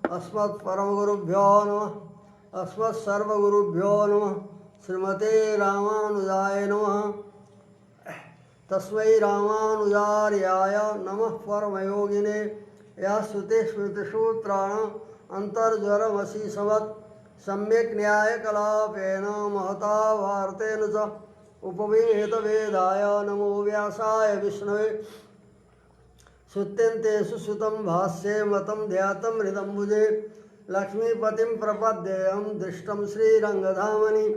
अस्मत्परमगुरुभ्यो नमः। अस्मत्सर्वगुरुभ्यो नमः। श्रीमते रामानुजाय नमः। तस्मै रामानुजार्याय नमः परमयोगिने। या श्रुतिस्मृतिसूत्राणाम् अन्तर्ज्वरमशीषवत् सम्यक् न्यायकलापेन महता वार्तेन च उपवीहितवेदाय नमो व्यासाय विष्णवे। श्रुत्यन्तेषु श्रुतं भाष्ये मतं ध्यातं हृदम्बुजे। लक्ष्मीपतिं प्रपद्येऽहं दृष्टं श्रीरङ्गधामनि।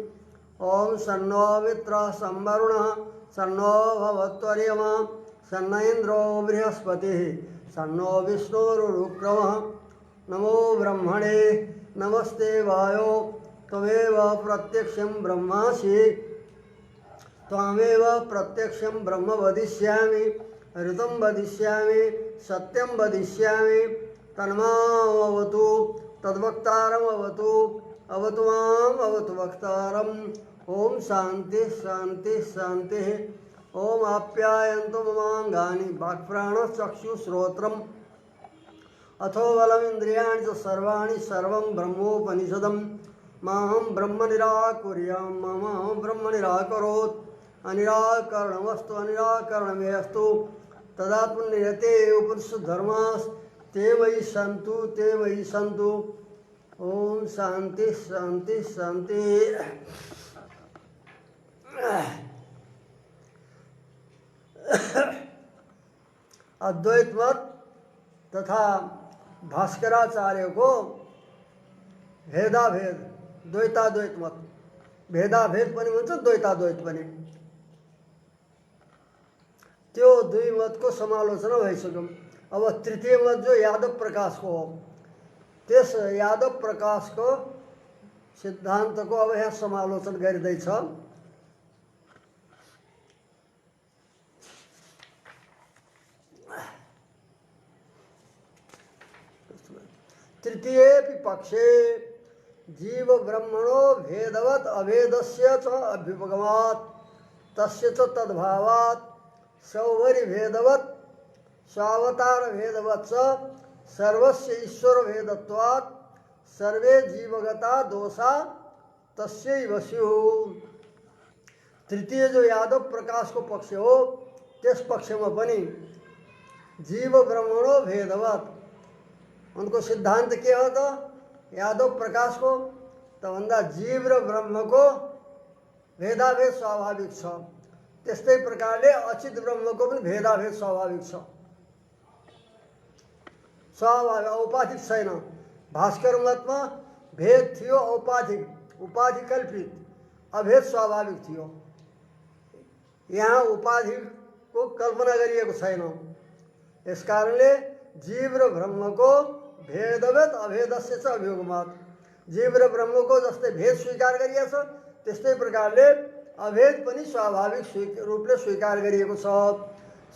ॐ सन्नो मित्रः संवरुणः सन्नो भवत्वर्यमा सन्न इन्द्रो बृहस्पतिः सन्नो विष्णुरुक्रमः। नमो ब्रह्मणे नमस्ते वायो त्वमेव प्रत्यक्षं ब्रह्मासि त्वमेव प्रत्यक्षं ब्रह्म वदिष्यामि ऋतं वदिष्यामि सत्यं वदिष्यामि तन्मामवतु तद्वक्तारमवतु अवतु माम् अवतु वक्तारम्। ओम शांति शांति शांति। ओम आप्यायन्तु ममाङ्गानि वाक्प्राणचक्षुश्रोत्रम् अथो बलमिन्द्रियाणि च सर्वाणि सर्वं ब्रह्मोपनिषदम्। माहं ब्रह्म निराकुर्यां मम ब्रह्म निराकरोत्। अनिराकरणमस्तु अनिराकरणमेस्तु तदात्मनियते उपनिषद्धर्मास् ते वै सन्तु। ओम शांति शांति शांति। अद्वैत मत तथा भास्कराचार्य को भेदाभेद द्वैताद्वैत मत भेदाभेद पनि भन्छ द्वैताद्वैत पनि त्यो दुई मत को समालोचना भइसक्यो। अब तृतीय मत जो यादव प्रकाश को हो त्यस यादव प्रकाश को सिद्धांत को अब यहाँ समालोचन गरिँदैछ। तृतीयेऽपि पक्षे जीव ब्रह्मणो भेदवत् अभेदस्य च अभ्युपगमात् तस्य च तद्भावात् सौभरि भेदवत् स्वावतार भेदवत् च सर्वस्य ईश्वर भेदत्वात् सर्वे जीवगता दोषा तस्यैव स्युः। तृतीय जो यादव प्रकाश को पक्ष हो त्यस पक्ष में पनि जीव ब्रह्मणो भेदवत् उनको सिद्धांत के हो तो यादव प्रकाश को तो भन्दा जीव र ब्रह्म को भेदाभेद स्वाभाविक छ। त्यस्तै प्रकारले अचित ब्रह्म को पनि भेदाभेद स्वाभाविक छ। स्वाभाविक औपाधिक छैन। भास्कर मतमा भेद थियो औपाधिक उपाधि कल्पित अभेद स्वाभाविक थियो। यहाँ उपाधि को कल्पना गरिएको छैन। यस कारणले जीव र ब्रह्म को भेदवत् अभेदस्य च अभ्युपगमात् जीव र ब्रह्म को जस्तै भेद स्वीकार गरिएको छ त्यस्तै प्रकारले अभेद पनि स्वाभाविक रूपले स्वीकार गरिएको छ।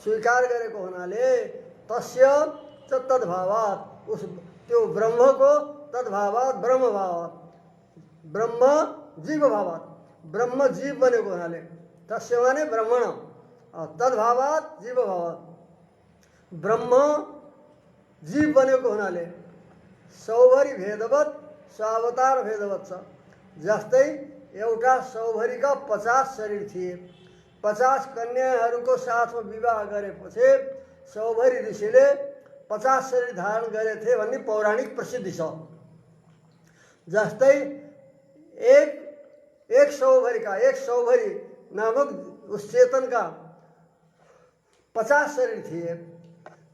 स्वीकार गरेको हुनाले तस्य च तद्भावात् उस त्यो ब्रह्म को तद्भावात् ब्रह्म भावात् ब्रह्म जीव भावात् ब्रह्म जीव बनेको हुनाले तस्य माने ब्रह्मण तद्भावात् जीव भावात् ब्रह्म जीव बनेको हुनाले सौभरी भेदवत् स्वावतार भेदवत् छ। जस्तै एउटा सौभरीका 50 शरीर थिए। 50 कन्याहरूको साथमा विवाह गरेपछि सौभरी ऋषिले 50 शरीर धारण गरेथे भन्ने पौराणिक प्रसिद्धि छ। जस्तै एक सौभरी नामक उस चेतन का 50 शरीर थिए।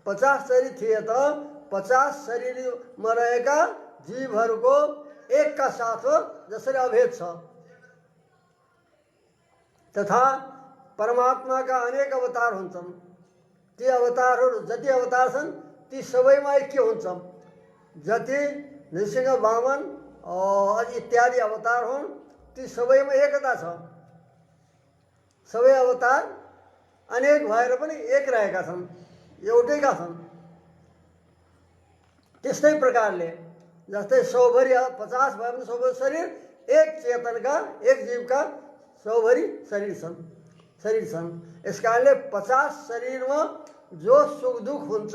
50 शरीर थिए तो 50 शरीर में रहेका जीवहरूको एक का साथ हो जसरी अभेद छ तथा परमात्मा का अनेक अवतार हुन्छन्। ती अवतारहरू जति अवतार छन् ती सबैमा ऐक्य हुन्छ। जति नृसिंह वामन इत्यादि अवतार हुन् ती सबैमा एकता छ। सबै अवतार अनेक भएर पनि एक रहेका छन् एउटैका छन्। त्यस्तै प्रकारले जस्तै सौभरी 50 भए पनि सबै शरीर एक चेतन का एक जीव का सौभरी शरीर छन्। यस कारणले 50 शरीरमा जो सुख दुख हुन्छ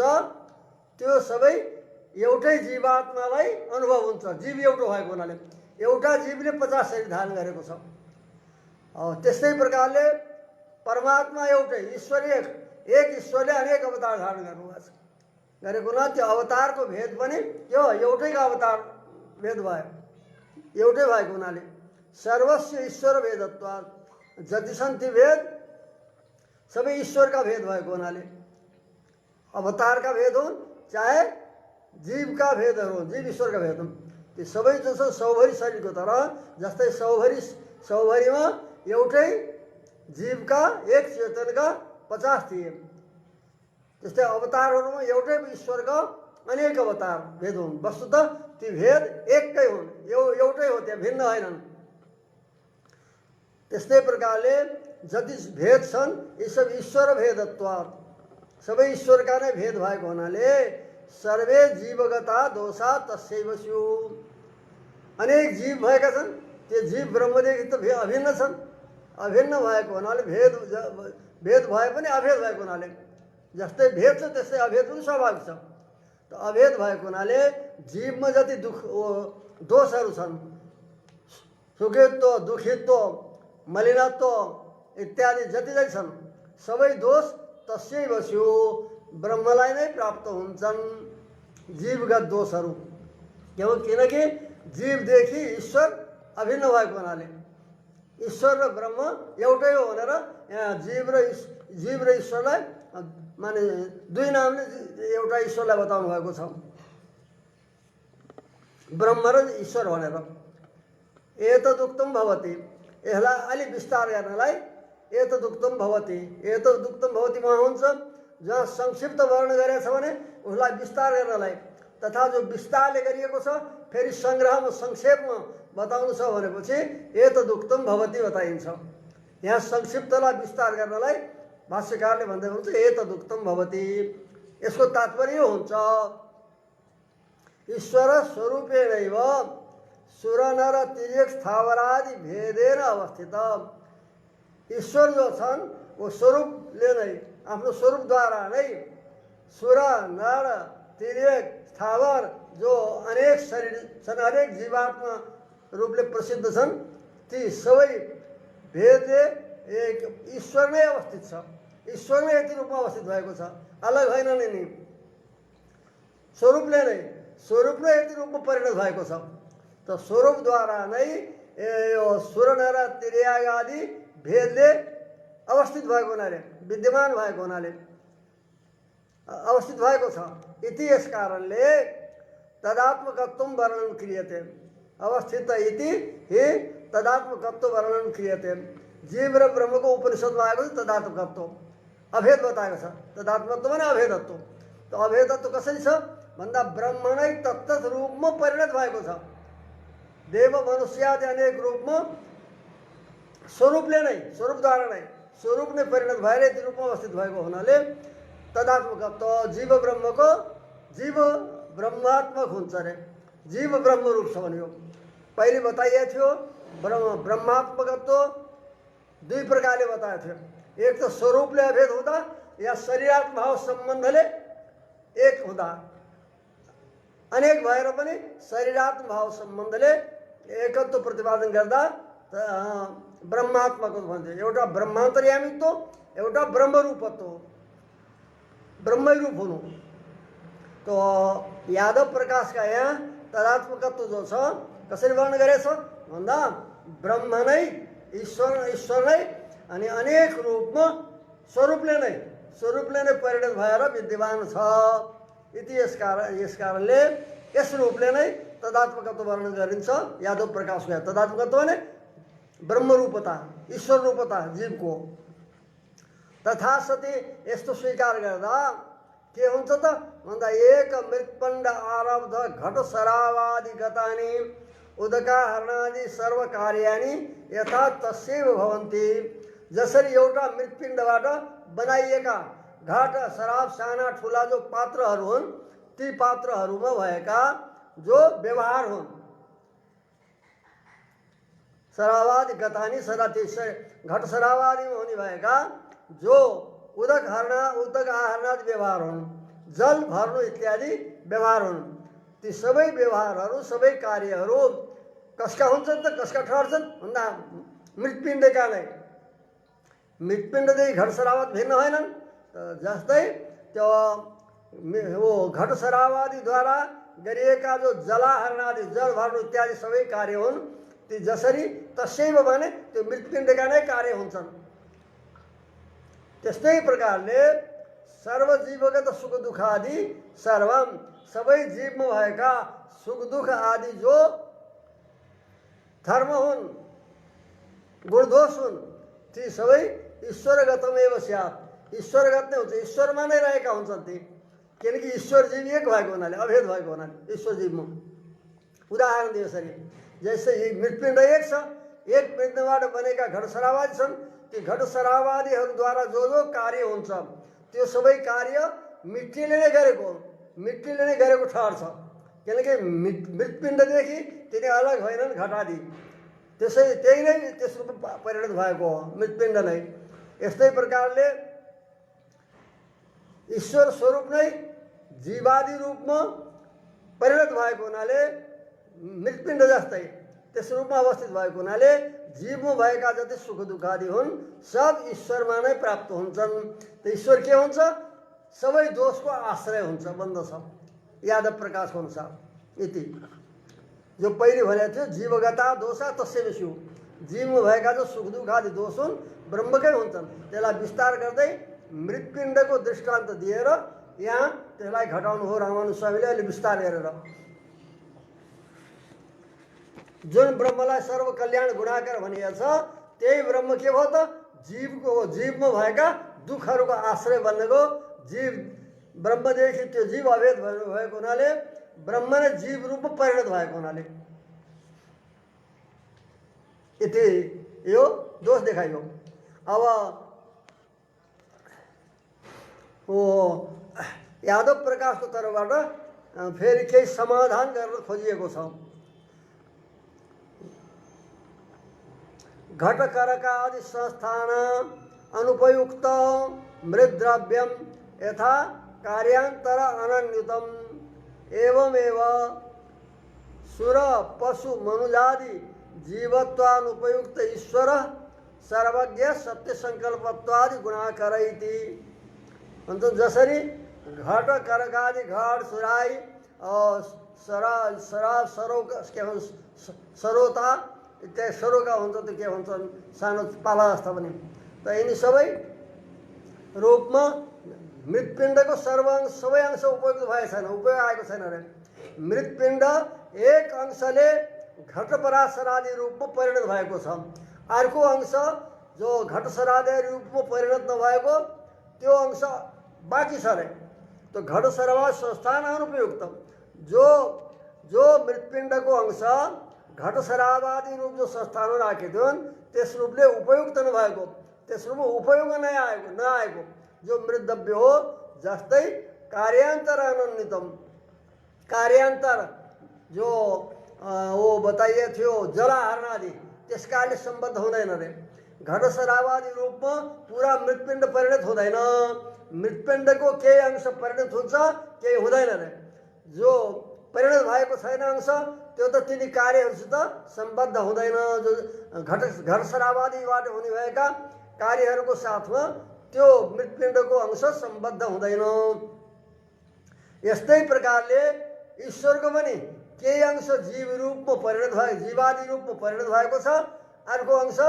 त्यो सबै एउटै जीवात्मालाई अनुभव हुन्छ। जीव एउटा भएको हुनाले एउटा जीवले 50 शरीर धारण गरेको छ। त्यस्तै प्रकारले परमात्मा एउटै, ईश्वर एक ईश्वरले अनेक अवतार धारण गर्नुभएको छ। गरेको हुनाले त्यो अवतारको भेद पनि त्यो एउटैको अवतार भेद भयो, एउटै भएको हुनाले सर्वस्व ईश्वर भेदत्वात्, जति छन् ती भेद सबै ईश्वरका भेद भएको हुनाले अवतारका भेद हुन् चाहे जीवका भेदहरू हुन्, जीव ईश्वरका भेद हुन्, ती सबै जो छ सौभरी शरीरको तरह। जस्तै सौभरीमा एउटै जीवका एक चेतनका 50 थिए, त्यस्तै अवतारहरूमा एउटै ईश्वरका अनेक अवतार भेद हुन्। वस्तुतः ती भेद एकै हुन्, एउटै हो, त्यहाँ भिन्न होइनन्। त्यस्तै प्रकारले जति भेद छन् यी सब ईश्वर भेदत्वात्, सबै ईश्वरका नै भेद भएको हुनाले सर्वे जीवगता दोषा तस्यैव स्युः। अनेक जीव भएका छन्, त्यो जीव ब्रह्मदेखि त अभिन्न छन्। अभिन्न भएको हुनाले भेद भए पनि अभेद भएको हुनाले, जस्तै भेद छ त्यस्तै अभेद पनि स्वाभाविक छ। त अभेद भएको हुनाले जीवमा जति दोषहरू छन्, सुखित्व, दुखित्व, मलिनत्व इत्यादि जति जति छन् सबै दोष तस्यैव स्युः, ब्रह्मलाई नै प्राप्त हुन्छन् जीवगत दोषहरू। किनकि जीवदेखि ईश्वर अभिन्न भएको हुनाले ईश्वर र ब्रह्म एउटै हो भनेर यहाँ जीव र ईश्वरलाई माने दुई नामले एउटा ईश्वरलाई बताउनु भएको छ, ब्रह्म र ईश्वर भनेर। एतदुक्तम भवति, यसलाई अलि विस्तार गर्नलाई एतदुक्तम भवति, एतदुक्तम भवतिमा हुन्छ जहाँ संक्षिप्त वर्ण गरेको छ भने उसलाई विस्तार गर्नलाई, तथा जो विस्तारले गरिएको छ फेरि सङ्ग्रहमा संक्षेपमा बताउनु छ भनेपछि एतदुक्तम भवति बताइन्छ। यहाँ संक्षिप्तलाई विस्तार गर्नलाई भाष्यकारले भन्दै हुनुहुन्छ एतदुक्तम भवति। यसको तात्पर्य हुन्छ ईश्वर स्वरूपेणैव सुर नर तिर्यक स्थावरादि भेदेन अवस्थित। ईश्वर जो छन् वो स्वरूपले नै, आफ्नो स्वरूपद्वारा नै सुर नर तिर्यक स्थावर जो अनेक शरीर छन्, अनेक जीवात्मा रूपले प्रसिद्ध छन्, ती सबै भेदले एक ईश्वर नै अवस्थित छ। ईश्वर नै यति रूपमा अवस्थित भएको छ, अलग होइन नि। स्वरूपले नै, स्वरूप नै यति रूपमा परिणत भएको छ। त स्वरूपद्वारा नै यो सुर नर तिर्यक आदि भेदले अवस्थित भएको हुनाले, विद्यमान भएको हुनाले अवस्थित भएको छ। इति यस कारणले तदात्मकत्व वर्णन क्रियते। अवस्थित इति हि तदात्मकत्व वर्णन क्रियते। जीव र ब्रह्मको उपनिषदमा आएको छ तदात्मकत्व, अभेद बताएको छ। तदात्मकत्व भने अभेदत्व। त अभेदत्व कसरी छ भन्दा ब्रह्म नै तत्तत रूपमा परिणत भएको छ। देव मनुष्यादि अनेक रूपमा स्वरूपले नै, स्वरूपद्वारा नै, स्वरूप नै परिणत भएर यति रूपमा अवस्थित भएको हुनाले तदात्मकत्व जीव ब्रह्मको, जीव ब्रह्मात्मक हुन्छ अरे, जीव ब्रह्म रूप छ भन्यो। पहिले बताइएको थियो ब्रह्मात्मकत्व दुई प्रकारले बताएको थियो। एक त स्वरूपले अभेद हुँदा या शरीरात्म भाव सम्बन्धले एक हुँदा, अनेक भएर पनि शरीरात्म भाव सम्बन्धले एकत्व प्रतिपादन गर्दा ब्रह्मात्मक भन्छ। एउटा ब्रह्मान्तर्यामित्व, एउटा ब्रह्मरूपत्व, ब्रह्मै रूप हुनु। तो यादव प्रकाश का यहाँ तदात्मकत्व जो छ कसरी वर्णन गरेछ भन्दा ब्रह्म नै ईश्वर नै अनि अनेक रूपमा स्वरूपले नै परिणत भएर विद्यमान छ। इति यस कारणले यस रूपले नै तदात्मकत्व वर्णन गरिन्छ यादव प्रकाशको। तदात्मकत्व भने ब्रह्मरूपता, ईश्वर रूपता जीवको। तथा सती यस्तो स्वीकार गर्दा के हुन्छ त भन्दा एक मृत्पिण्ड आरब्ध घट शरावादि गतानि उदकाहरणादि सर्व कार्याणि यथा तस्यैव भवन्ति। जसरी एउटा मृत्पिण्डबाट बनाइएका घट शराब साना ठुला जो पात्रहरू हुन् ती पात्रहरूमा भएका जो व्यवहार हुन्, शरावादि गतानि घट शरावादिमा हुने भएका जो उदक आहरणादि व्यवहार हुन्, जल भर्नु इत्यादि व्यवहार हुन्, ती सबै व्यवहारहरू सबै कार्यहरू कसका हुन्छन् त कसका ठहर्छन् भन्दा मृतपिण्डका नै। मृतपिण्डदेखि घटसरावाद भिन्न होइनन्। जस्तै त्यो घटसरावादीद्वारा गरिएका जो जलाहरण आदि जल भर्नु इत्यादि सबै कार्य हुन्, ती जसरी तस्यैव भने त्यो मृतपिण्डका नै कार्य हुन्छन्। त्यस्तै प्रकारले सर्वजीवगत सुख दुःख आदि सर्वम सबै जीवमा भएका सुख दुःख आदि जो धर्म हुन्, गुणदोष हुन्, ती सबै ईश्वरगतमेव स्यात्। ईश्वरगत नै हुन्छ, ईश्वरमा नै रहेका हुन्छन् ती। किनकि ईश्वर जीव एक भएको हुनाले, अभेद भएको हुनाले ईश्वर जीवमा। उदाहरण दियो यसरी, जैसे यी मृतपिण्ड एक छ, एक पिण्डबाट बनेका घटसरावादी छन्। ती घटसरावादीहरूद्वारा जो जो कार्य हुन्छ त्यो सबै कार्य मिट्टीले नै गरेको हो, मिट्टीले नै गरेको ठहर्छ। किनकि मृतपिण्डदेखि तिनी अलग होइनन् घटादि, त्यसै त्यही नै त्यसको परिणत भएको हो मृतपिण्ड नै। यस्तै प्रकारले ईश्वर स्वरूप नै जीवादि रूपमा परिणत भएको हुनाले मृतपिण्ड जस्तै त्यस रूपमा अवस्थित भएको हुनाले जीवमा भएका जति सुख दुःख आदि हुन् सब ईश्वरमा नै प्राप्त हुन्छन्। त ईश्वर के हुन्छ? सबै दोषको आश्रय हुन्छ भन्दछ यादव प्रकाशको अनुसार। यति जो पहिले भनेको थियो जीवगता दोषा तस्य विषु, जीवमा भएका जो सुख दुःख आदि दोष हुन् ब्रह्मकै हुन्छन्। त्यसलाई विस्तार गर्दै मृतपिण्डको दृष्टान्त दिएर यहाँ त्यसलाई घटाउनु हो रामानुज स्वामीले अहिले विस्तार गरेर। जुन ब्रह्मलाई सर्व कल्याण गुणाकर भनिएको छ त्यही ब्रह्म के भयो त? जीवमा भएका दुःखहरूको आश्रय बन्नेको। जीव ब्रह्मदेखि त्यो जीव अभेद भएको हुनाले ब्रह्म नै जीव रूपमा परिणत भएको हुनाले यति यो दोष देखाइयो। अब यादव प्रकाशको तर्फबाट फेरि केही समाधान गर्न खोजिएको छ। घटकरकादि संस्थान अनुपयुक्त मृद्रव्यम यथा कार्यांतर अनन्युतम एवमेव सुर पशु मनुजादि जीवत्वानुपयुक्त ईश्वर सर्वज्ञ सत्य संकल्पत्वादि गुणाकर इति। अन्त जसरी घट करकादि घट सुराई सरोता इत्यादि सरोका हुन्छ त के भन्छन् सानो पाला जस्ता पनि। त यिनी सबै रूपमा मृतपिण्डको सबै अंश उपयुक्त भएको छैन, उपयोग आएको छैन अरे। मृतपिण्ड एक अंशले घटपराशरादि रूपमा परिणत भएको छ, अर्को अंश जो घटसरादि रूपमा परिणत नभएको त्यो अंश बाँकी छ अरे। तो घटसरावाद संस्थान अनुपयुक्त जो मृतपिण्डको अंश घटसरावादी रूप जो संस्थानमा राखेको थियो त्यस रूपले उपयुक्त नभएको, त्यस रूपमा उपयोग नआएको जो मृतद्रव्य हो। जस्तै कार्यांतर अनन्वितम, कार्यांतर जो वो बताइए थियो जलाहरण आदि त्यस कारणले सम्बद्ध हुँदैन अरे। घटसरावादी रूपमा पुरा मृतपिण्ड परिणत हुँदैन, मृतपिण्डको केही अंश परिणत हुन्छ केही हुँदैन अरे। जो परिणत भएको छैन अंश त्यो त तिनी कार्यहरूसित सम्बद्ध हुँदैन। जो घटसरावादीबाट हुने भएका कार्यहरूको साथमा त्यो मृतपिण्डको अंश सम्बद्ध हुँदैन। यस्तै प्रकारले ईश्वरको पनि केही अंश जीव रूपमा परिणत भएको, जीवादि रूपमा परिणत भएको छ, अर्को अंश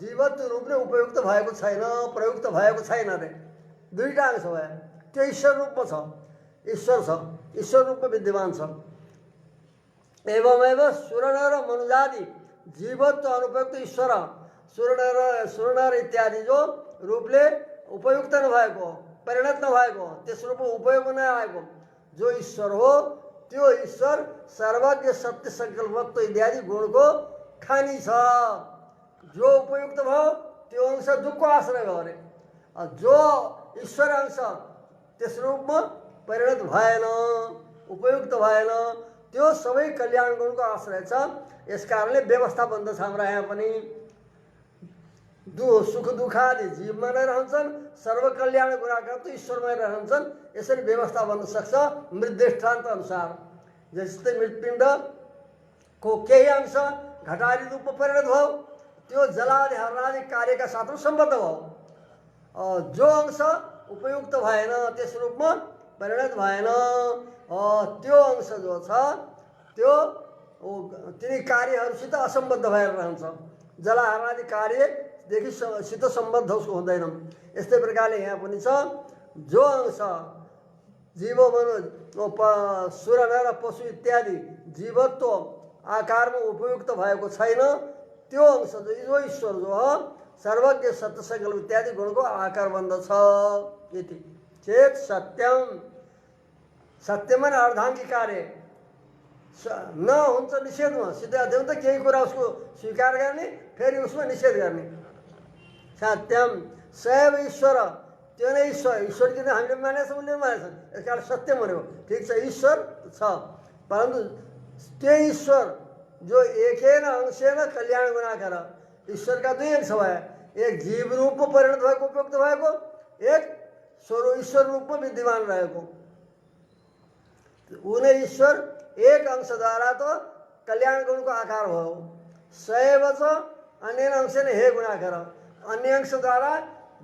जीवत्व रूपले उपयुक्त भएको छैन, प्रयुक्त भएको छैन अरे। दुईटा अंश भयो, त्यो ईश्वर रूपमा छ, ईश्वर छ, ईश्वर रूपमा विद्यमान छ। एवमेव सुरनर मनुजादि जीवत्व अनुपयुक्त ईश्वर, सुरनर इत्यादि जो रूपले उपयुक्त नभएको, परिणत नभएको, त्यस रूपमा उपयोग नआएको जो ईश्वर हो त्यो ईश्वर सर्वज्ञ सत्य संकल्पत्व इत्यादि गुणको खानी छ। जो उपयुक्त भयो त्यो अंश दुःखको आश्रय भयो अरे। जो ईश्वर अंश त्यस रूपमा परिणत भएन, उपयुक्त भएन, त्यो सबै कल्याण गुणको आश्रय छ। यस कारणले व्यवस्था बन्द छ हाम्रा यहाँ पनि। सुख दुःख आदि जीवमा नै रहन्छन्, सर्व कल्याण गुणाकर त ईश्वरमै रहन्छन्। यसरी व्यवस्था बन्न सक्छ मृत दृष्टान्त अनुसार। जस्तै मृत्पिण्डको केही अंश घटादी रूपमा परिणत भयो, त्यो जलादि हरणादि कार्यका साथमा सम्बद्ध भयो। जो अंश उपयुक्त भएन, त्यस रूपमा परिणत भएन, त्यो अंश जो छ त्यो तिनी कार्यहरूसित असम्बद्ध भएर रहन्छ। जलाहरणादि कार्यदेखि सित सम्बद्ध उसको हुँदैन। यस्तै प्रकारले यहाँ पनि छ, जो अंश जीव सुर नर पशु इत्यादि जीवत्व आकारमा उपयुक्त भएको छैन, त्यो अंश जो ईश्वर जो हो सर्वज्ञ सत्य संकल्प इत्यादि गुणको आकार बन्दछ। यति चेत सत्यम, सत्यमा अर्धाङ्गी कार्य न हुन्छ निषेधमा, सिधै अध्ययन त केही कुरा उसको स्वीकार गर्ने फेरि उसमा निषेध गर्ने। सत्यम सैव ईश्वर, त्यो नै ईश्वर, ईश्वर किन हामीले मानेको छ उसले मानेको छ, यस कारण सत्यम भनेको ठिक छ, ईश्वर छ, परन्तु त्यही ईश्वर जो एकेन अंशेन कल्याण गुणाकर, ईश्वरका दुई अंश भए, एक जीव रूपमा परिणत भएको उपयुक्त भएको, एक ईश्वर रूपमा विद्यमान रहेको। उनी ईश्वर एक अंशद्वारा त कल्याण गुणको आकार भयो, सैव छ अन्य अंश नै हे गुणाकर, अन्य अंशद्वारा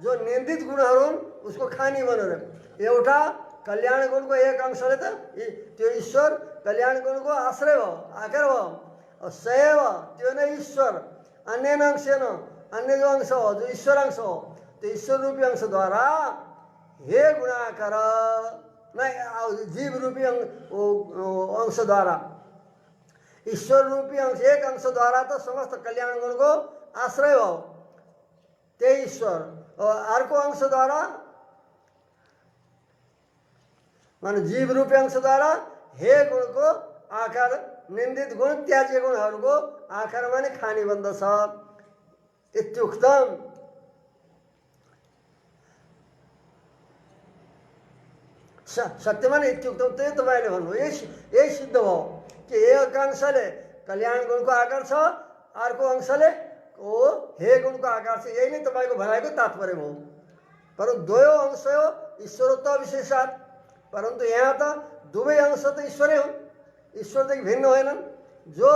जो निन्दित गुणहरू हुन् उसको खानी बनेर एउटा कल्याण गुणको एक अंशले त त्यो ईश्वर कल्याण गुणको आश्रय भयो, आकार भयो। सैव त्यो नै ईश्वर अन्य अंश न, अन्य जो अंश हो जो ईश्वर अंश हो, त्यो ईश्वर रूपी अंशद्वारा हे गुणाकर नै जीव रूपी अंशद्वारा, ईश्वर रूपी अंश एक अंशद्वारा त समस्त कल्याण गुणको आश्रय हो त्यही ईश्वर, अर्को अंशद्वारा माने जीव रूपी अंशद्वारा हे गुणको आकार, निन्दित गुण त्याज्य गुणहरूको आकारमा नै खानी बन्दछ। इत्युक्तम सत्यमा नै इत्युक्तम, त्यही तपाईँले भन्नुभयो, यही सिद्ध भयो कि एक अंशले कल्याण गुणको आकार छ, अर्को अंशले हे गुणको आकार छ, यही नै तपाईँको भनाइको तात्पर्य भयो। परन्तु दुवै अंश हो ईश्वरत्व विशेषात्, परन्तु यहाँ त दुवै अंश त ईश्वरै हुन्, ईश्वरदेखि भिन्न होइनन्। जो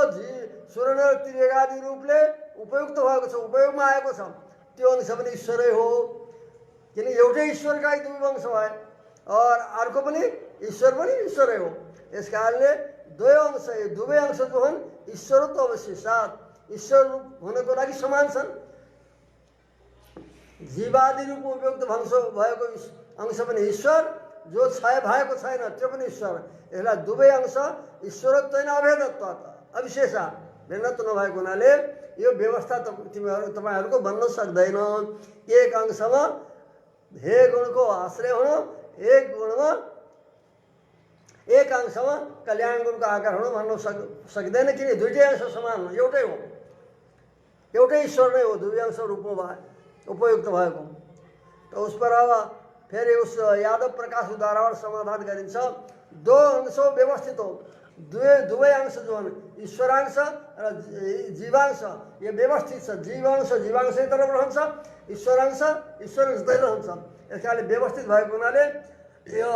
सुर नर त्रिवेगादि रूपले उपयुक्त भएको छ, उपयोगमा आएको छ, त्यो अंश पनि ईश्वरै हो, किन एउटै ईश्वरका दुई अंश भए, अर्को पनि ईश्वरै हो। यस कारणले दुवै अंश जो हुन् ईश्वरत्व विशेषात्, ईश्वर रूप हुनको लागि समान छन्। जीवादि रूपमा उपयुक्त भएको अंश पनि ईश्वर, जो भएको छैन त्यो पनि ईश्वर। यसलाई दुवै अंश ईश्वरत्व होइन अभेदत्व अविशेषा भिन्नत्व नभएको हुनाले यो व्यवस्था तपाईँहरूको बन्न सक्दैन। एक अंशमा हे गुणको आश्रय हुनु, एक अंशमा कल्याण गुणको आकार हुनु भन्न सक्दैन, किन दुईटै अंश समान हो, एउटै हो, एउटै ईश्वर नै हो, दुवै अंश रूपमा उपयुक्त भएको। त उस पर अब फेरि उस यादव प्रकाशद्वाराबाट समाधान गरिन्छ। दो अंशो व्यवस्थित हो, दुवै अंश जो हुन् ईश्वरांश र जीवांश यो व्यवस्थित छ। जीवांश जीवांशै तरफ रहन्छ, ईश्वरांश ईश्वरांशै रहन्छ। यस कारणले व्यवस्थित भएको हुनाले यो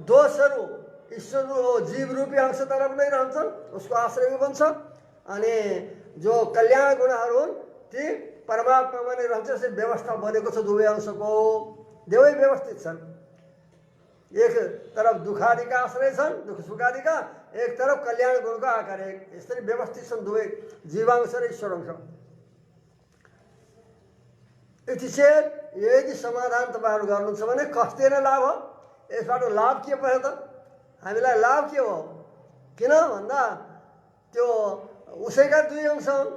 दोषहरू ईश्वर जीव रूपी अंश तरफ नै रहन्छन्, उसको आश्रय बन्छ। अनि जो कल्याण गुणहरू हुन् ती परमात्मामा नै रहन्छ। यसरी व्यवस्था बनेको छ दुवै अंशको, दुवै व्यवस्थित छन्। एक तरफ दुखादिका आश्रय छन्, दुख सुखादिका, एक तरफ कल्याण गुणको आकार, यसरी व्यवस्थित छन् दुवै जीवांश र ईश्वरांश। यति चाहिँ यदि समाधान तपाईँहरू गर्नुहुन्छ भने कस्तै नै लाभ हो। यसबाट लाभ के भयो त? हामीलाई लाभ के हो? किन भन्दा त्यो उसैका दुई अंश हुन्।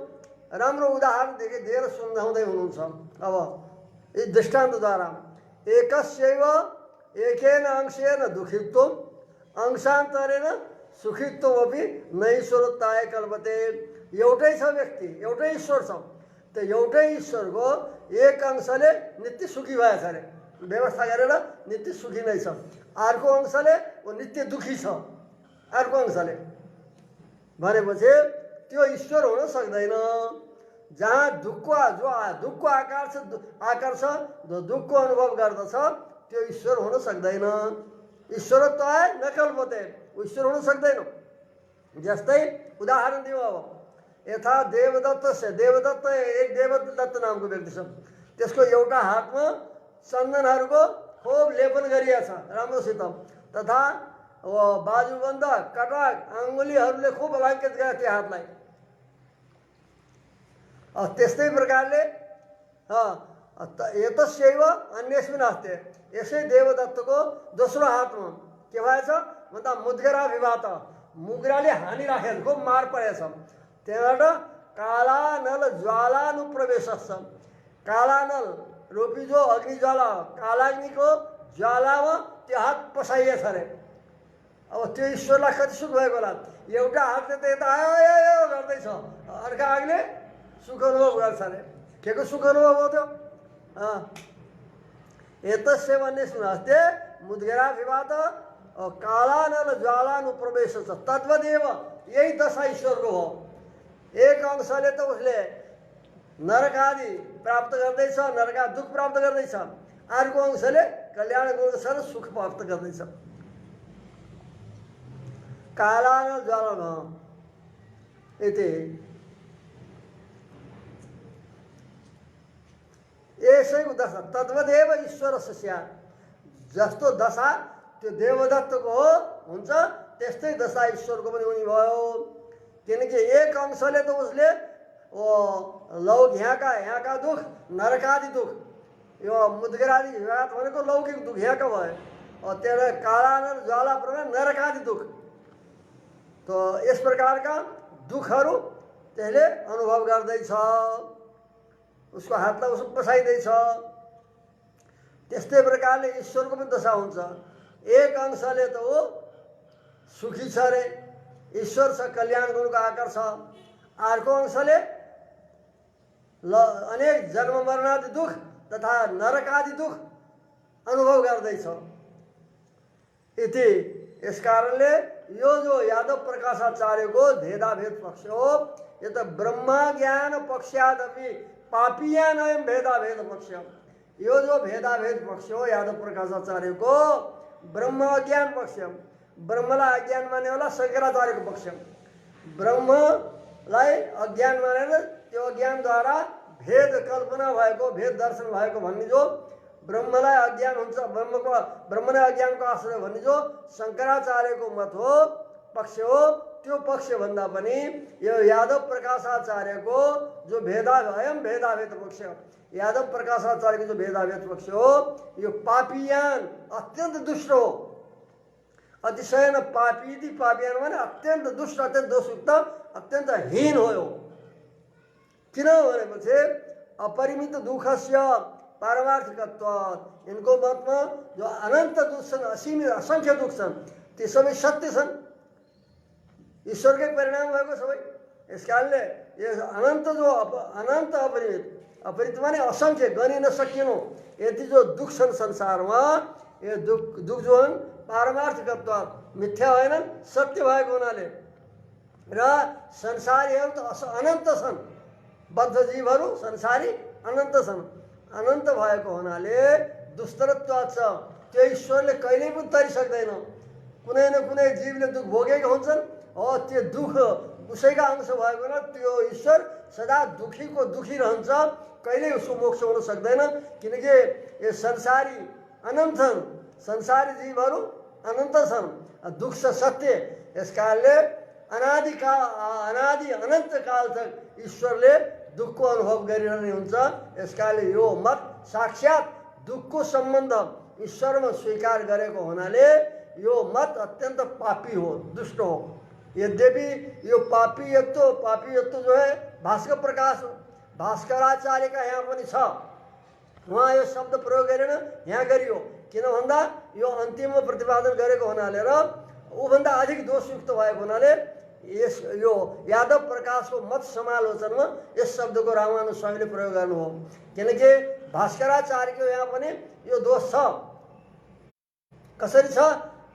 राम्रो उदाहरण दिएर सम्झाउँदै हुनुहुन्छ। अब यी दृष्टान्तद्वारा एकस्यैव एकेन अंशेन दुखित्वम् अंशान्तरेण सुखित्वमपि नैश्वरत्वाय कल्पते। एउटै छ व्यक्ति, एउटै ईश्वर छ, त्यो एउटै ईश्वरको एक अंशले नित्य सुखी भएको छ अरे, व्यवस्था गरेर नित्य सुखी नै छ। अर्को अंशले ऊ नित्य दुखी छ, अर्को अंशले भनेपछि त्यो ईश्वर हुन सक्दैन। जहाँ दुःखको आकार छ, जो दुःखको अनुभव गर्दछ त्यो ईश्वर हुन सक्दैन। ईश्वरत्व नकल्पते, ईश्वर हुन सक्दैन। जस्तै उदाहरण दिउँ अब, यथा देवदत्त एक देवदत्त नामको व्यक्ति छ, त्यसको एउटा हातमा चन्दनहरूको खोप लेपन गरिएको छ राम्रोसित, तथा बाजुबन्द कटाक अङ्गुलीहरूले खुब अलङ्कृत गरे त्यो हातलाई। त्यस्तै प्रकारले यतस्यैव अन्यस्मिन् हस्ते, यसै देवदत्तको दोस्रो हातमा के भएछ भन्दा मुद्गरा विवात, मुग्राले हानिराखेको खुब मार परेछ। त्यहाँबाट काला नल ज्वालानुप्रवेश छ, काला नल रूपी जो अग्निज्वाला, कालाग्निको ज्वालामा त्यो हात पसाइएछ अरे। अब त्यो ईश्वरलाई कति सुख भएको होला, एउटा हातले त यता आयो गर्दैछ, अर्का आगले सुख अनुभव गर्छ अरे। के को सुख अनुभव हो त्यो? एतस्य अन्यस्मिन् हस्ते मुद्गरा विवात काला नल ज्वालानुप्रवेश छ, तद्वदेव यही दशा ईश्वरको हो। एक अंशले त उसले नरक आदि प्राप्त गर्दैछ, नरका दुख प्राप्त गर्दैछ, अर्को अंशले कल्याण गर्दैछ र सुख प्राप्त गर्दैछ। काला नल ज्वाला यति यसैको दशा तद्वदेव ईश्वरस्य स्यात्, जस्तो दशा त्यो देवदत्तको हो हुन्छ त्यस्तै दशा ईश्वरको पनि हुने भयो। किनकि एक अंशले त उसले यहाँका दुख, नरकादि दुख, यो मुद्गरादि विवाद भनेको लौकिक दुख यहाँका भयो, त्यसलाई काला नल ज्वाला प्रमाण नरकादि दुख, तो यस प्रकारका दुखहरू त्यसले अनुभव गर्दैछ, उसको हातलाई उसो पसाइदैछ। त्यस्तै प्रकारले ईश्वरको पनि दशा हुन्छ। एक अंशले त हो सुखी छ अरे, ईश्वर छ, कल्याण गर्नुको आकार छ, अर्को अंशले अनेक जन्म मरणादि दुख तथा नरकादि दुख अनुभव गर्दैछ। इति यस कारणले यो जो यादव प्रकाशाचार्यको भेदाभेद पक्ष हो, यो त ब्रह्म ज्ञान पक्षादपि पापीयानयम भेदाभेद पक्ष, यो जो भेदाभेद पक्ष हो यादव प्रकाशाचार्यको ब्रह्म अज्ञान पक्ष, ब्रह्मलाई अज्ञान माने होला शंकराचार्यको पक्ष, ब्रह्मलाई अज्ञान मानेर त्यो अज्ञानद्वारा भेद कल्पना भएको, भेद दर्शन भएको भन्ने जो ब्रह्मलाई अज्ञान हुन्छ, ब्रह्म नै अज्ञानको आश्रय भन्ने जो शंकराचार्यको मत हो, पक्ष हो, त्यो पक्ष भन्दा पनि यो यादव प्रकाशाचार्यको जो भेदाभेद पक्ष, यादव प्रकाशाचार्यको जो भेदाभेद पक्ष हो, यो पापीयान अत्यन्त दुष्ट हो। अतिशय न पापी थी, पापीयान माने अत्यन्त दुष्ट, अत्यन्त दोषयुक्त, अत्यन्त हीन हो यो। किन भनेपछि अपरिमित दुःखस्य पारमार्थिकत्वात्, इनको मतमा जो अनन्त दुख छन्, असीमित असंख्य दुख छन्, ती सबै सत्य छन्, ईश्वरकै परिणाम भएको सबै। यस कारणले यो अनन्त जो अनन्त अपरिमित माने असंख्य, गनि नसकिनु यति जो दुख छन् संसारमा, यो दुख जो हुन् पारमार्थिकत्वात् मिथ्या होइनन्, सत्य भएको हुनाले, र संसारीहरू त अनन्त छन्, बद्ध जीवहरू संसारी अनन्त छन्, अनन्त भएको हुनाले दुस्तरत्वात् छ, त्यो ईश्वरले कहिल्यै पनि तरिसक्दैन। कुनै न कुनै जीवले दुख भोगेका हुन्छन्, त्यो दुख उसैका अंश भएको हुनाले त्यो ईश्वर सदा दुखीको दुखी रहन्छ, कहिल्यै उसको मोक्ष हुन सक्दैन। किनकि यो संसारी अनन्त छन्, संसारी जीवहरू अनन्त छन्, दुख छ सत्य। यस कारणले अनादि अनन्त काल तक ईश्वरले दुखको अनुभव गरिरहने हुन्छ। यस कारणले यो मत साक्षात् दुखको सम्बन्ध ईश्वरमा स्वीकार गरेको हुनाले यो मत अत्यन्त पापी हो, दुष्ट हो। यद्यपि यो पापीयत्व जो है भास्कर प्रकाश भास्कराचार्य का यहाँ पनि छ, उहाँ यो शब्द प्रयोग गरेन, यहाँ गरियो। किन भन्दा यो अन्तिममा प्रतिपादन गरेको हुनाले र ऊभन्दा अधिक दोषयुक्त भएको हुनाले यस यो यादव प्रकाशको मत समालोचनमा यस शब्दको रामानुज स्वामीले प्रयोग गर्नु हो। किनकि भास्कराचार्यको यहाँ पनि यो दोष छ। कसरी छ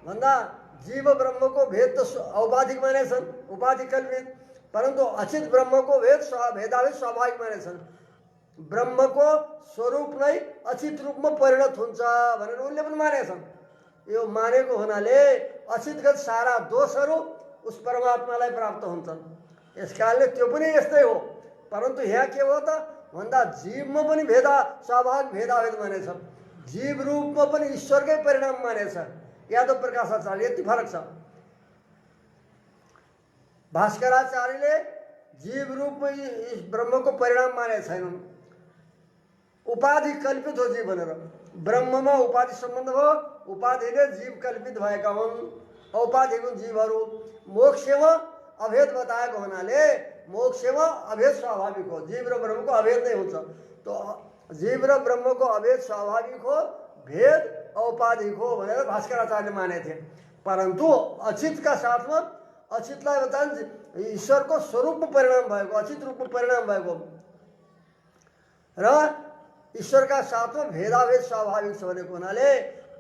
भन्दा जीव ब्रह्मको भेद त औपाधिक मानेछन्, उपाधि कल्पित, परन्तु अचित ब्रह्मको भेदाभेद स्वाभाविक मानेछन्। ब्रह्मको स्वरूप नै अचित रूपमा परिणत हुन्छ भनेर उनले पनि मानेछन्। यो मानेको हुनाले अचितगत सारा दोषहरू उस परमात्मालाई प्राप्त हुन्छन्। यस कारणले त्यो पनि यस्तै हो। परन्तु यहाँ के हो त भन्दा जीवमा पनि स्वाभाविक भेदाभेद मानेछ, जीव रूपमा पनि ईश्वरकै परिणाम मानेछ। यादव प्रकाशाचार्य यति फरक छ। भास्कराचार्यले जीव रूपमा ब्रह्मको परिणाम माने छैनन्। उपाधि कल्पित हो जीव भनेर, ब्रह्ममा उपाधि सम्बन्ध हो, उपाधिले जीव कल्पित भएका हुन्। औपाधिक जीवहरू मोक्षमा अभेद बताएको हुनाले मोक्षमा अभेद स्वाभाविक हो, जीव र ब्रह्मको अभेद नै हुन्छ। तो जीव र ब्रह्मको अभेद स्वाभाविक हो, भेद औपाधिक हो भनेर भास्कराचार्यले मानेथे। परन्तु अचितका साथमा अचितलाई बताइन्छ ईश्वरको स्वरूपमा परिणाम भएको, अचित रूपमा परिणाम भएको र ईश्वरका साथमा भेदाभेद स्वाभाविक छ भनेको हुनाले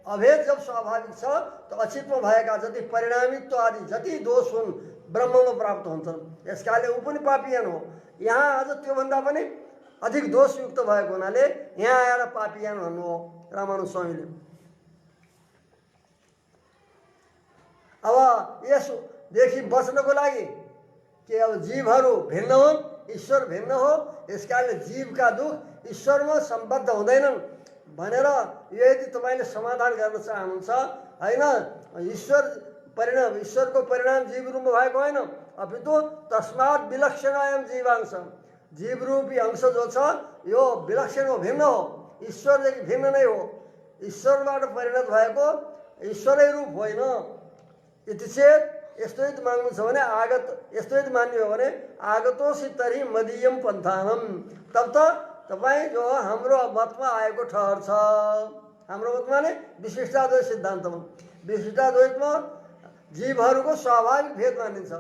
अभेद जब स्वाभाविक छ त अचितमा भएका जति परिणामित्व आदि जति दोष हुन् ब्रह्ममा प्राप्त हुन्छन्। यस कारणले ऊ पनि पापियान हो। यहाँ अझ त्योभन्दा पनि अधिक दोषयुक्त भएको हुनाले यहाँ आएर पापियान भन्नु हो रामानुज स्वामीले। अब यसदेखि बच्नको लागि कि अब जीवहरू भिन्न हुन्, ईश्वर भिन्न हो, यस कारणले जीवका दुख ईश्वरमा सम्बद्ध हुँदैनन् भनेर यदि तपाईँले समाधान गर्न चाहनुहुन्छ होइन, ईश्वरको परिणाम जीव रूपमा भएको होइन, अपितु तस्मात् विलक्षणायम जीवांश, जीव रूपी अंश जो छ यो विलक्षण हो, भिन्न हो, ईश्वरदेखि भिन्न नै हो, ईश्वरबाट परिणत भएको ईश्वरै रूप होइन। यति चेत यस्तो यदि माग्नु छ भने यस्तो यदि मान्ने हो भने आगतोसि तर्हि मदीयम पन्थानम, तब त तपाईँ जो हाम्रो मतमा आएको ठहर छ। हाम्रो मतमा नै विशिष्टाद्वैत सिद्धान्तमा, विशिष्टाद्वैतमा जीवहरूको स्वाभाविक भेद मानिन्छ।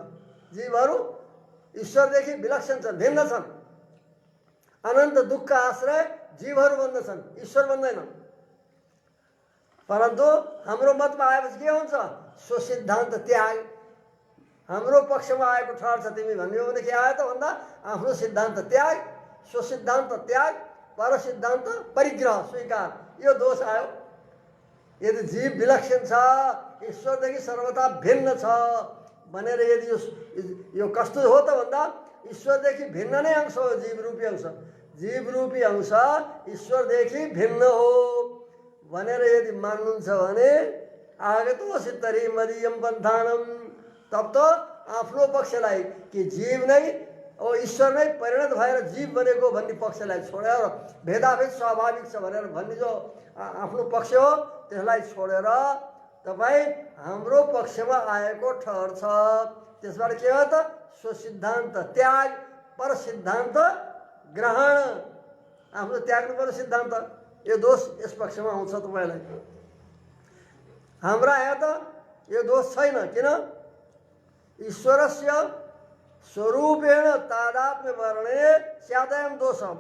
जीवहरू ईश्वरदेखि विलक्षण छन्, भिन्न छन्। अनन्त दुःखका आश्रय जीवहरू बन्दछन्, ईश्वर बन्दैन। परन्तु हाम्रो मतमा आएपछि के हुन्छ? सो सिद्धान्त त्याग। हाम्रो पक्षमा आएको ठहर छ तिमी भन्ने हो भने के आयो त भन्दा आफ्नो सिद्धान्त त्याग, सो सिद्धान्त त्याग, पर सिद्धान्त परिग्रह स्वीकार, यो दोष आयो। यदि जीव विलक्षण छ, ईश्वरदेखि सर्वथा भिन्न छ भनेर यदि यो कस्तो हो त भन्दा ईश्वरदेखि भिन्न नै अंश हो जीव रूपी अंश, जीव रूपी अंश ईश्वरदेखि भिन्न हो भनेर यदि मान्नुहुन्छ भने आगतोसि तर्हि मदीयम पन्थानम, तब त आफ्नो पक्षलाई कि जीव नै ईश्वर नै परिणत भएर जीव बनेको भन्ने पक्षलाई छोडेर भेदाभेद स्वाभाविक छ भनेर भन्ने जो आफ्नो पक्ष हो त्यसलाई छोडेर तपाईँ हाम्रो पक्षमा आएको ठहर छ। त्यसबाट के हो त? सो सिद्धान्त त्याग, पर सिद्धान्त ग्रहण। आफ्नो त्याग्नुपर्ने सिद्धान्त, यो दोष यस पक्षमा आउँछ तपाईँलाई। हाम्रा यहाँ त यो दोष छैन। किन? ईश्वरस्य स्वरूपेण तादात्म्य वर्णे स्यादयम दोषम,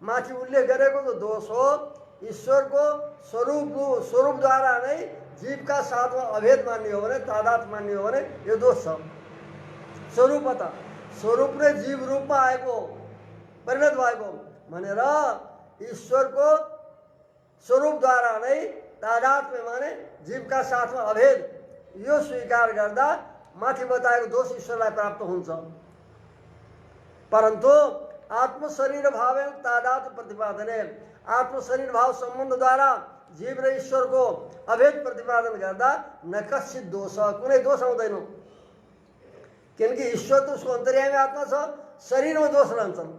माथि उल्लेख गरेको जो दोष हो ईश्वरको स्वरूपद्वारा नै जीवका साथमा अभेद मान्ने हो भने, तादात्म्य मान्ने हो भने यो दोष छ। स्वरूपता, स्वरूप नै जीव रूपमा आएको, परिणत भएको भनेर ईश्वरको स्वरूपद्वारा नै तादात्म्य माने जीवका साथमा अभेद, यो स्वीकार गर्दा माथि बताएको दोष ईश्वरलाई प्राप्त हुन्छ। परन्तु आत्मशरीर भावेन तादात्म्य प्रतिपादने, आत्मशरीर भाव सम्बन्धद्वारा जीव र ईश्वरको अभेद प्रतिपादन गर्दा न कश्चित दोष, कुनै दोष आउँदैन। किनकि ईश्वर त उसको अन्तर्यामी आत्मा छ, शरीरमा दोष रहन्छन्।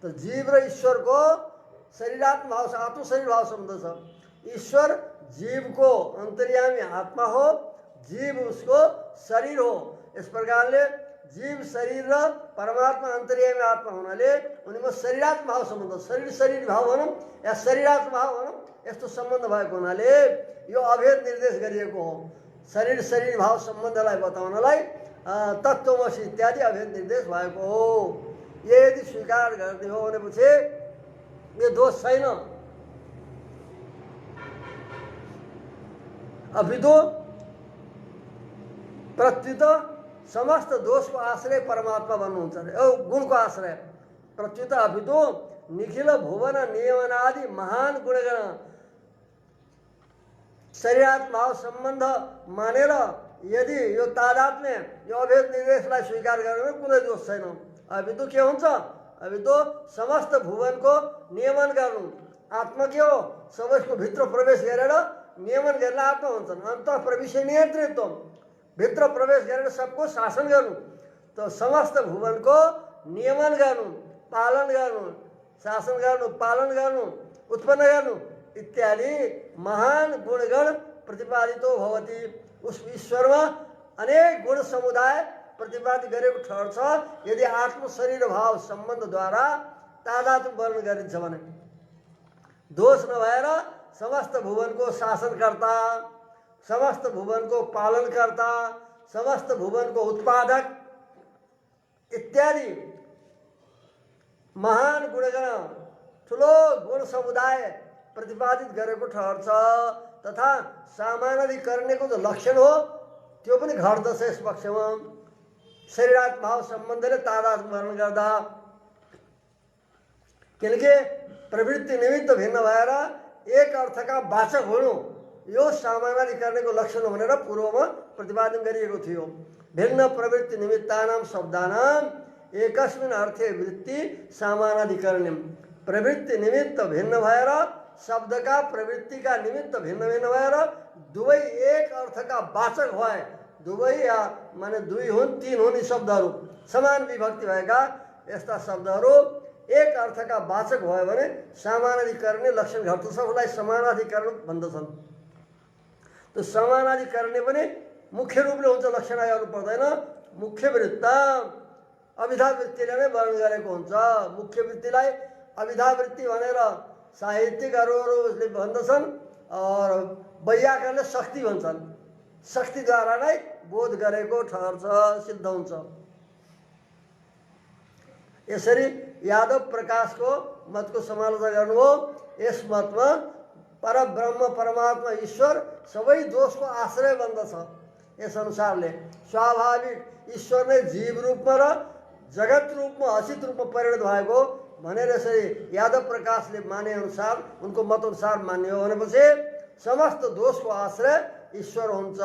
त जीव र ईश्वरको शरीरात्म भाव छ, आत्मशरीर भाव सम्बन्ध छ। ईश्वर जीवको अन्तर्यामी आत्मा हो, जीव उसको शरीर हो। यस प्रकारले जीव शरीर र परमात्मा अन्तर्यामी आत्मा हुनाले उनीमा शरीरात्म भाव सम्बन्ध, शरीर भाव भनौँ या शरीरात्म भाव भनौँ, यस्तो सम्बन्ध भएको हुनाले यो अभेद निर्देश गरिएको हो। शरीर भाव सम्बन्धलाई बताउनलाई तत्त्वमसि इत्यादि अभेद निर्देश भएको हो। यदि स्वीकार गर्ने हो भनेपछि यो दोष छैन। अपितु प्रत्युत समस्त दोषको आश्रय परमात्मा बन्नुहुन्छ अरे, गुणको आश्रय प्रत्युत। अपितु निखिल भुवन नियमनादि महान गुणगण शरीरात्म भाव सम्बन्ध मानेर यदि यो तादात्म्य यो अभेद निर्देशलाई स्वीकार गरेर कुनै दोष छैन। अभी तो के हुन्छ? अभी तो समस्त भुवनको नियमन गर्नु आत्मा के हो? सबैको भित्र प्रवेश गरेर नियमन गर्न आत्मा हुन्छन्। अन्त प्रवेश नियन्त्रित्व भित्र प्रवेश गरेर सबको शासन गर्नु त समस्त भुवनको नियमन गर्नु, पालन गर्नु, शासन गर्नु, पालन गर्नु, उत्पन्न गर्नु इत्यादि महान गुणगण प्रतिपादितो भवति। उस ईश्वरमा अनेक गुण समुदाय प्रतिपादित गरेको ठहर छ यदि आत्म शरीर भाव सम्बन्धद्वारा तादात्म्य वर्णन गरिन्छ भने। दोष नभएर समस्त भुवनको शासनकर्ता, समस्त भुवनको पालनकर्ता, समस्त भुवनको उत्पादक इत्यादि महान गुणगण ठुलो गुण समुदाय प्रतिपादित गरेको ठहर छ तथा सामानाधिकरणको जो लक्षण हो त्यो पनि घट्दछ यस पक्षमा। शरीरात्म भाव सम्बन्धले तादात्म्य वर्णन गर्दा, किनकि प्रवृत्ति निमित्त भिन्न भएर एक अर्थका वाचक हुनु यो सामानाधिकरणको लक्षण भनेर पूर्वमा प्रतिपादन गरिएको थियो। भिन्न प्रवृत्ति निमित्तानां शब्दानां एकस्मिन् अर्थे वृत्ति सामानाधिकरणम्। प्रवृत्ति निमित्त भिन्न भएर शब्दका प्रवृत्तिका निमित्त भिन्न भिन्न भएर दुवै एक अर्थका वाचक भए, दुवै या माने दुई हुन् तीन हुन् यी शब्दहरू समान विभक्ति भएका यस्ता शब्दहरू एक अर्थका वाचक भयो भने समानाधिकरणीय लक्षण घट्दछ। उसलाई समानाधिकरण भन्दछन्। त्यो समानाधिकरणीय पनि मुख्य रूपले हुन्छ, लक्षण आउनु पर्दैन। मुख्य वृत्त अभिधा वृत्तिले नै वर्णन गरेको हुन्छ। मुख्य वृत्तिलाई अभिधा वृत्ति भनेर साहित्यकारहरूले भन्दछन् और वैयाकरणले शक्ति भन्छन्। शक्तिद्वारा नै बोध गरेको ठहर छ, सिद्ध हुन्छ। यसरी यादव प्रकाशको मतको समालोचना गर्नुभयो। यस मतमा परब्रह्म परमात्मा ईश्वर सबै दोषको आश्रय बन्दछ। यस अनुसारले स्वाभाविक ईश्वर नै जीव रूपमा र जगत रूपमा असित रूपमा परिणत भएको भनेर यसरी यादव प्रकाशले माने अनुसार उनको मत अनुसार मान्ने हो भनेपछि समस्त दोषको आश्रय ईश्वर हुन्छ।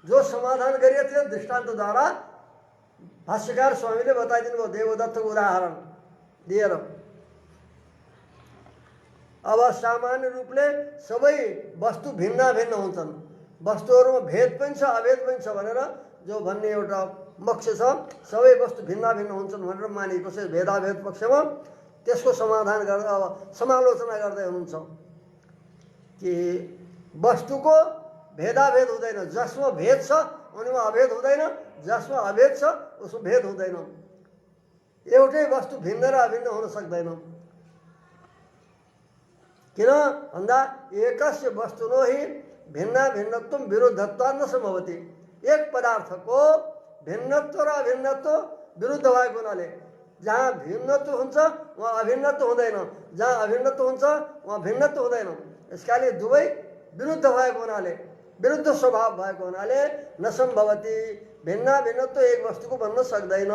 जो समाधान गरिएको थियो दृष्टान्तद्वारा भाष्यकार स्वामीले बताइदिनु भयो देवदत्तको उदाहरण दिएर। अब सामान्य रूपले सबै वस्तु भिन्न भिन्न हुन्छन्, वस्तुहरूमा भेद पनि छ अभेद पनि छ भनेर जो भन्ने एउटा पक्ष छ। सबै वस्तु भिन्न भिन्न हुन्छन् भनेर मानिएको छ भेदाभेद पक्षमा। त्यसको समाधान गर्दा अब समालोचना गर्दै हुनुहुन्छ कि वस्तुको भेदाभेद हुँदैन। जसमा भेद छ उनीमा अभेद हुँदैन, जसमा अभेद छ उसमा भेद हुँदैन। एउटै वस्तु भिन्न र अभिन्न हुन सक्दैन। किन भन्दा एकस्य वस्तुनो हि भिन्न भिन्नत्व विरुद्धत्व न सम्भवति। एक पदार्थको भिन्नत्व र अभिन्नत्व विरुद्ध भएको हुनाले जहाँ भिन्नत्व हुन्छ वहाँ अभिन्नत्व हुँदैन, जहाँ अभिन्नत्व हुन्छ वहाँ भिन्नत्व हुँदैन। यसकाले दुवै विरुद्ध भएको हुनाले, विरुद्ध स्वभाव भएको हुनाले नसम्भवति, भिन्न भिन्नत्व एक वस्तुको भन्न सक्दैन।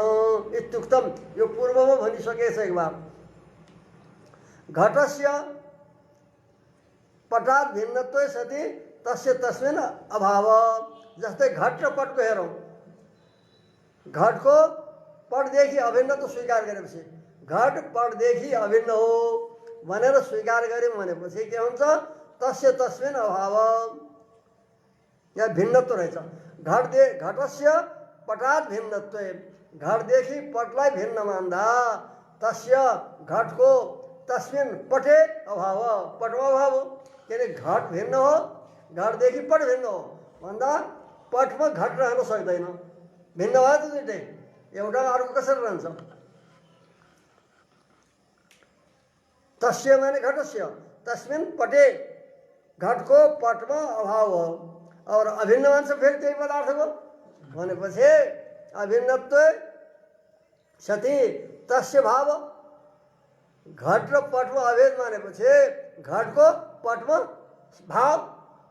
इत्युक्तम यो पूर्वमा भनिसकेछ एक बार। घटस्य पटात भिन्नत्व सति तस्य तस्मिन् अभाव। जस्तै घट र पटको हेरौँ, घटको पटदेखि अभिन्नत्व स्वीकार गरेपछि घट पटदेखि अभिन्न हो भनेर स्वीकार गऱ्यौँ भनेपछि के हुन्छ? तस्य तस्मिन् अभाव, यहाँ भिन्नत्व रहेछ। घटस्य पटात भिन्नत्व, घटदेखि पटलाई भिन्न मान्दा तस्य घटको तस्मिन् पटे अभाव, पटमा अभाव हो। के अरे घट भिन्न हो, घटदेखि पट भिन्न हो भन्दा पटमा घट रहन सक्दैन। भिन्न भयो त दुइटै, एउटा अर्को कसरी रहन्छ? तस्य माने घटस्य, तस्मिन् पटे घटको पटमा अभाव हो। और अभिन्न मान्छ फेरि त्यही पदार्थको भनेपछि अभिन्नत्व सति तस्य भाव। घट र पटमा अभेद मानेपछि घटको पटमा भाव,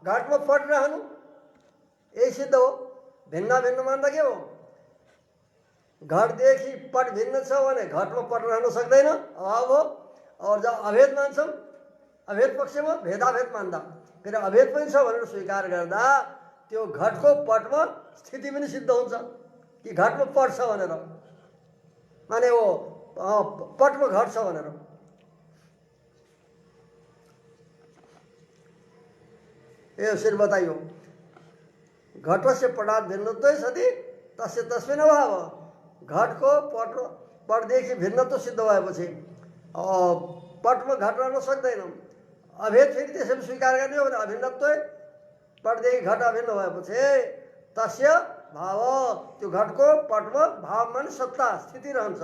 घटमा पट रहनु यही सिद्ध हो। भिन्न भिन्न मान्दा के हो? घटदेखि पट भिन्न छ भने घटमा पट रहन सक्दैन, अभाव हो। और जब अभेद मान्छौँ, अभेद पक्षमा भेदाभेद मान्दा फेरि अभेद पनि छ भनेर स्वीकार गर्दा त्यो घटको पटमा स्थिति पनि सिद्ध हुन्छ कि घटमा पट छ भनेर, माने वो पटमा घट छ भनेर। यसरी बताइयो, घटस्य पटात् भिन्नत्वै सति तस्य तस्मिन् अभाव। घटको पटदेखि भिन्नत्व सिद्ध भएपछि पटमा घट रहन सक्दैन। अभेद फेरि त्यसरी स्वीकार गर्ने हो भने अभिन्नत्व पटदेखि घट अभिन्न भएपछि तस्य भाव, त्यो घटको पटमा भाव माने सत्ता स्थिति रहन्छ।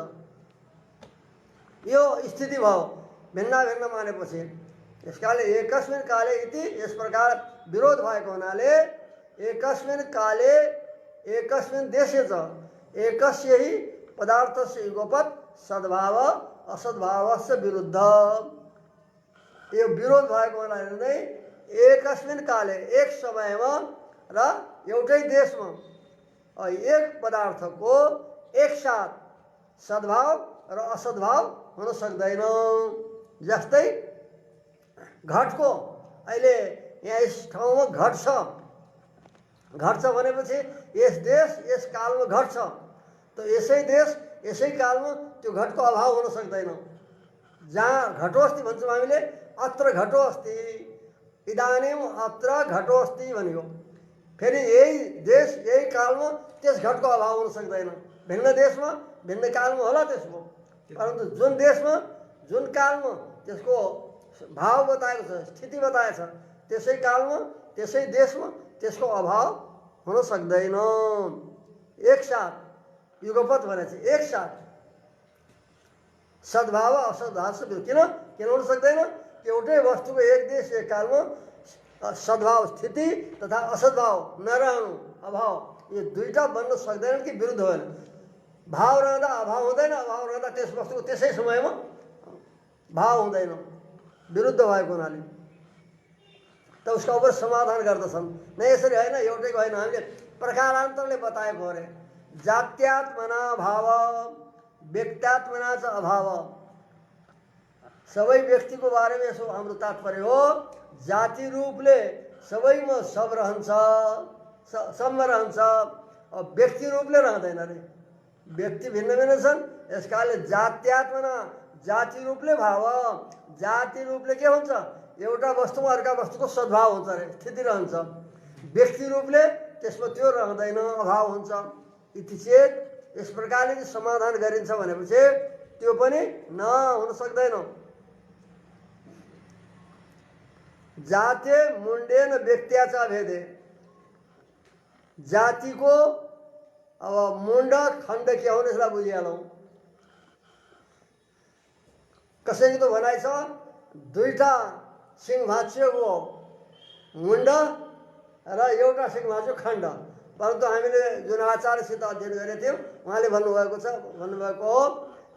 यो स्थिति भाव भिन्न भिन्न मानेपछि यसकाले एकस्मिन् काले इति यस प्रकार विरोध भएको हुनाले एकस्मिन् काले एकस्मिन् देशे च एकस्य ही पदार्थस्य युगपत् सद्भाव असद्भावस्य विरुद्ध। यो विरोध भएको हुनाले नै एकस्मिन् काले एक समयमा र एउटै देशमा एक पदार्थको एक साथ सद्भाव र असद्भाव हुन सक्दैन। जस्तै घटको अहिले यहाँ यस ठाउँमा घट छ भनेपछि यस देश यस कालमा घट छ, त यसै देश यसै कालमा त्यो घटको अभाव हुन सक्दैन। जहाँ घटो अस्ति भन्छौँ हामीले, अत्र घटो अस्ति, इदानीम अत्र घटो अस्ति भनियो, फेरि यही देश यही कालमा त्यस घटको अभाव हुन सक्दैन। भिन्न देशमा भिन्न कालमा होला त्यसको, परन्तु जुन देशमा जुन कालमा त्यसको भाव बताएको छ, स्थिति बताएको छ, त्यसै कालमा त्यसै देशमा त्यसको अभाव हुन सक्दैन। एक साथ युगपत् भनेपछि एक साथ सद्भाव असद्भाव से किन हुन सक्दैन? एउटै वस्तुको एक देश एक कालमा सद्भाव स्थिति तथा असद्भाव नरहनु अभाव, यो दुईटा बन्न सक्दैनन् कि विरुद्ध होइन। भाव रहँदा अभाव हुँदैन, अभाव रहँदा त्यस वस्तुको त्यसै समयमा भाव हुँदैन, विरुद्ध भएको हुनाले त उसका ऊपर समाधान गर्दछन्। नै यसरी होइन, एउटैको होइन, हामीले प्रकारान्तरले बताएको अरे। जात्यात्मना भाव व्यक्त्यात्मना च अभाव। सबै व्यक्तिको बारेमा यसो हाम्रो तात्पर्य हो, जाति रूपले सबैमा सब रहन्छ, सबमा रहन्छ, व्यक्ति रूपले रहँदैन अरे। व्यक्ति भिन्न भिन्न छन्, यसकाले जात्यात्मना जाति रूपले भाव। जाति रूपले के हुन्छ? एउटा वस्तुमा अर्का वस्तुको सद्भाव हुन्छ अरे, स्थिति रहन्छ। व्यक्ति रूपले त्यसमा त्यो रहँदैन, अभाव हुन्छ। इति चेत यस प्रकारले समाधान गरिन्छ भनेपछि त्यो पनि हुन सक्दैन। जाते मुण्डेन व्यक्त्याचा भेदे। जातिको अब मुण्ड खण्ड के हो यसलाई बुझिहालौँ। कसैको त भनाइ छ दुईटा सिंह भाँचिएको मुण्ड र एउटा सिंह भाँच्यो खण्ड, परन्तु हामीले जुन आचार्यसित अध्ययन गरेका थियौँ उहाँले भन्नुभएको हो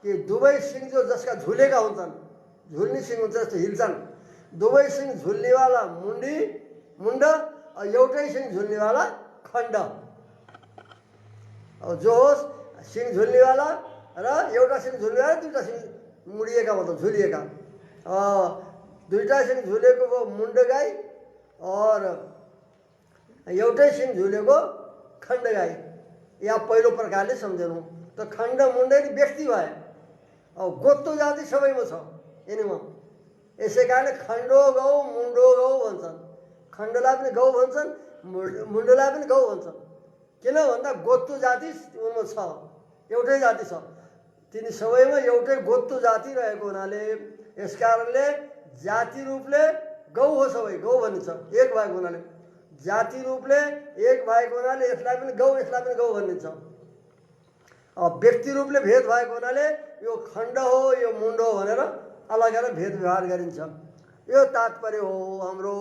कि दुवै सिंह जो जसका झुलेका हुन्छन्, झुल्ने सिंह हुन्छ जस्तो हिल्छन्, दुवै सिंह झुल्नेवाला मुण्ड, एउटै सिंह झुल्नेवाला खण्ड। अब जो होस् सिंह झुल्नेवाला र एउटा सिंह झुल्नेवाला, दुईवटा सिंह मुडिएका मतलब झुलिएका, दुईवटा सिंह झुलेको वो मुण्ड गाई और एउटै सिंह झुलेको खण्ड गाई। या पहिलो प्रकारले सम्झनु त खण्ड मुण्ड व्यक्ति भए। अब गोत्तो जाति सबैमा छ यिनीमा, यसै कारणले खण्डो गौ मुण्डो गौ भन्छन्। खण्डलाई पनि गौ भन्छन्, मुण्डलाई पनि गौ भन्छन्। किन भन्दा गोत्तो जाति उनमा छ, एउटै जाति छ, तिनी सबैमा एउटै गोत्तो जाति रहेको हुनाले यस कारणले जाति रूपले गौ हो, सबै गौ भनिन्छ एक भएको हुनाले। जाति रूपले एक भएको हुनाले यसलाई पनि गौ यसलाई पनि गौ भनिन्छ। व्यक्ति रूपले भेद भएको हुनाले यो खण्ड हो यो मुण्ड हो भनेर अलग अलग भेद व्यवहार गरिन्छ। यो तात्पर्य हो हाम्रो।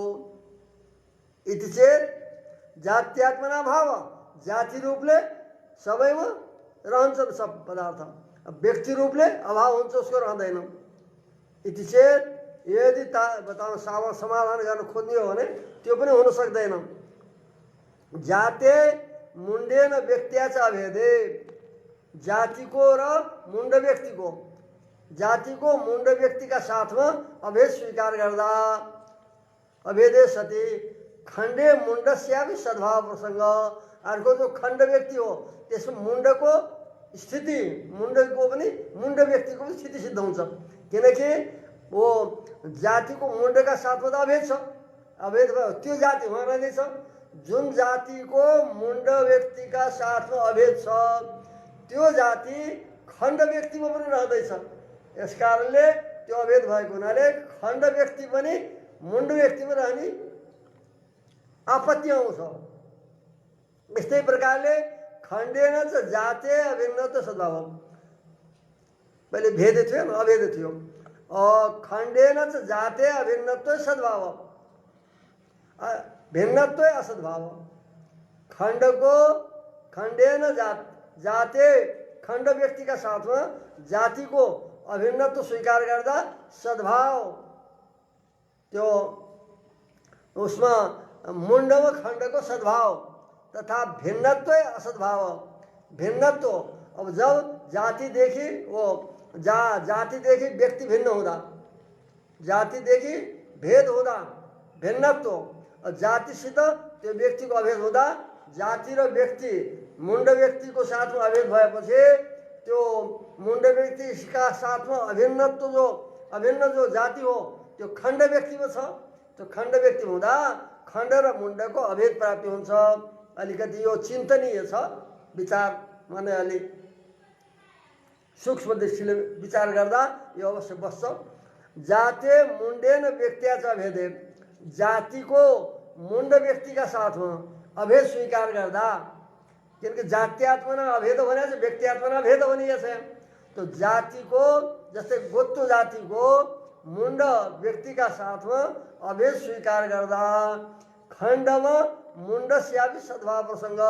इति चेत जात्यात्मना भाव। जाति रूपले सबैमा रहन्छन् सब पदार्थ, व्यक्ति रूपले अभाव हुन्छ उसको रहँदैन। इति चेत यदि बताउँ समाधान गर्न खोज्ने हो भने त्यो पनि हुन सक्दैन। जाते मुण्डेन व्यक्त्याचा भेदे। जातिको र मुण्ड व्यक्तिको, जातिको मुण्ड व्यक्तिका साथमा अभेद स्वीकार गर्दा अभेदे सति खण्डे मुण्डस्यापि सद्भाव प्रसङ्ग। अर्को जो खण्ड व्यक्ति हो त्यसको मुण्डको स्थिति, मुण्डको पनि मुण्ड व्यक्तिको पनि स्थिति सिद्ध हुन्छ, किनकि वो जातिको मुण्डका साथमा त अभेद छ। अभेद भयो त्यो जाति उहाँ रहँदैछ। जुन जातिको मुण्ड व्यक्तिका साथमा अभेद छ त्यो जाति खण्ड व्यक्तिमा पनि रहँदैछ। यस कारणले त्यो अभेद भएको हुनाले खण्ड व्यक्ति पनि मुण्ड व्यक्तिमा रहने आपत्ति आउँछ। यस्तै प्रकारले खण्डेन च जाते अभिन्नत्व सद्भाव, पहिले भेद थियो न अभेद थियो। खण्डेन च जाते अभिन्नत्व सद्भाव, भिन्नत्व असद्भाव। खण्डको खण्डेन जाते खण्ड व्यक्तिका साथमा जातिको अभिन्नत्व स्वीकार गर्दा सद्भाव, त्यो उसमा मुण्डमा खण्डको सद्भाव तथा भिन्नत्व असद्भाव। भिन्नत्व अब जब जातिदेखि वो जातिदेखि व्यक्ति भिन्न हुँदा, जातिदेखि भेद हुँदा भिन्नत्व, जातिसित त्यो व्यक्तिको अभेद हुँदा जाति र व्यक्ति मुण्ड व्यक्तिको साथमा अभेद भएपछि त्यो मुण्ड व्यक्तिका साथमा अभिन्न जो जाति हो त्यो खण्ड व्यक्तिमा छ। त्यो खण्ड व्यक्ति हुँदा खण्ड र मुण्डको अभेद प्राप्ति हुन्छ। अलिकति यो चिन्तनीय छ, विचार माने अलि सूक्ष्म दृष्टिले विचार गर्दा यो अवश्य बस्छ। जाते मुण्डेन व्यक्त्या च अभेदे, जातिको मुण्ड व्यक्तिका साथमा अभेद स्वीकार गर्दा, किनकि जात्यात्मना अभेद भने चाहिँ व्यक्त्यात्मना भेद भनिएको छ। तो जातिको जस्तै गोत्रो जातिको मुण्ड व्यक्तिका साथमा अभेद स्वीकार गर्दा खण्डमा मुण्डस्यापि सद्भाव प्रसङ्ग,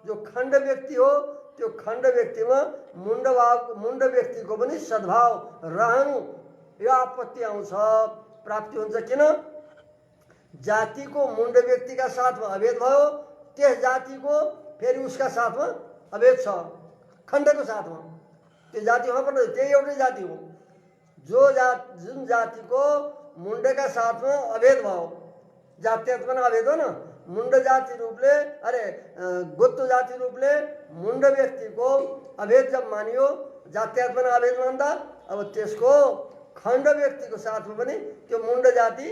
जो खण्ड व्यक्ति हो त्यो खण्ड व्यक्तिमा मुण्ड व्यक्तिको पनि सद्भाव रहनु यो आपत्ति आउँछ, प्राप्ति हुन्छ। किन? जातिको मुण्ड व्यक्तिका साथमा अभेद भयो, त्यस जातिको फेरि उसका साथमा अभेद छ खण्डको साथमा। त्यो जाति वहाँ पर्दैन, त्यही एउटै जाति हो। जुन जातिको मुण्डका साथमा अभेद भयो, जात्यात्मना अभेद हो न, मुण्ड जाति रूपले गोत्रो जाति रूपले मुण्ड व्यक्तिको अभेद जब मानियो, जात्यात्मना अभेद मान्दा अब त्यसको खण्ड व्यक्तिको साथमा पनि त्यो मुण्ड जाति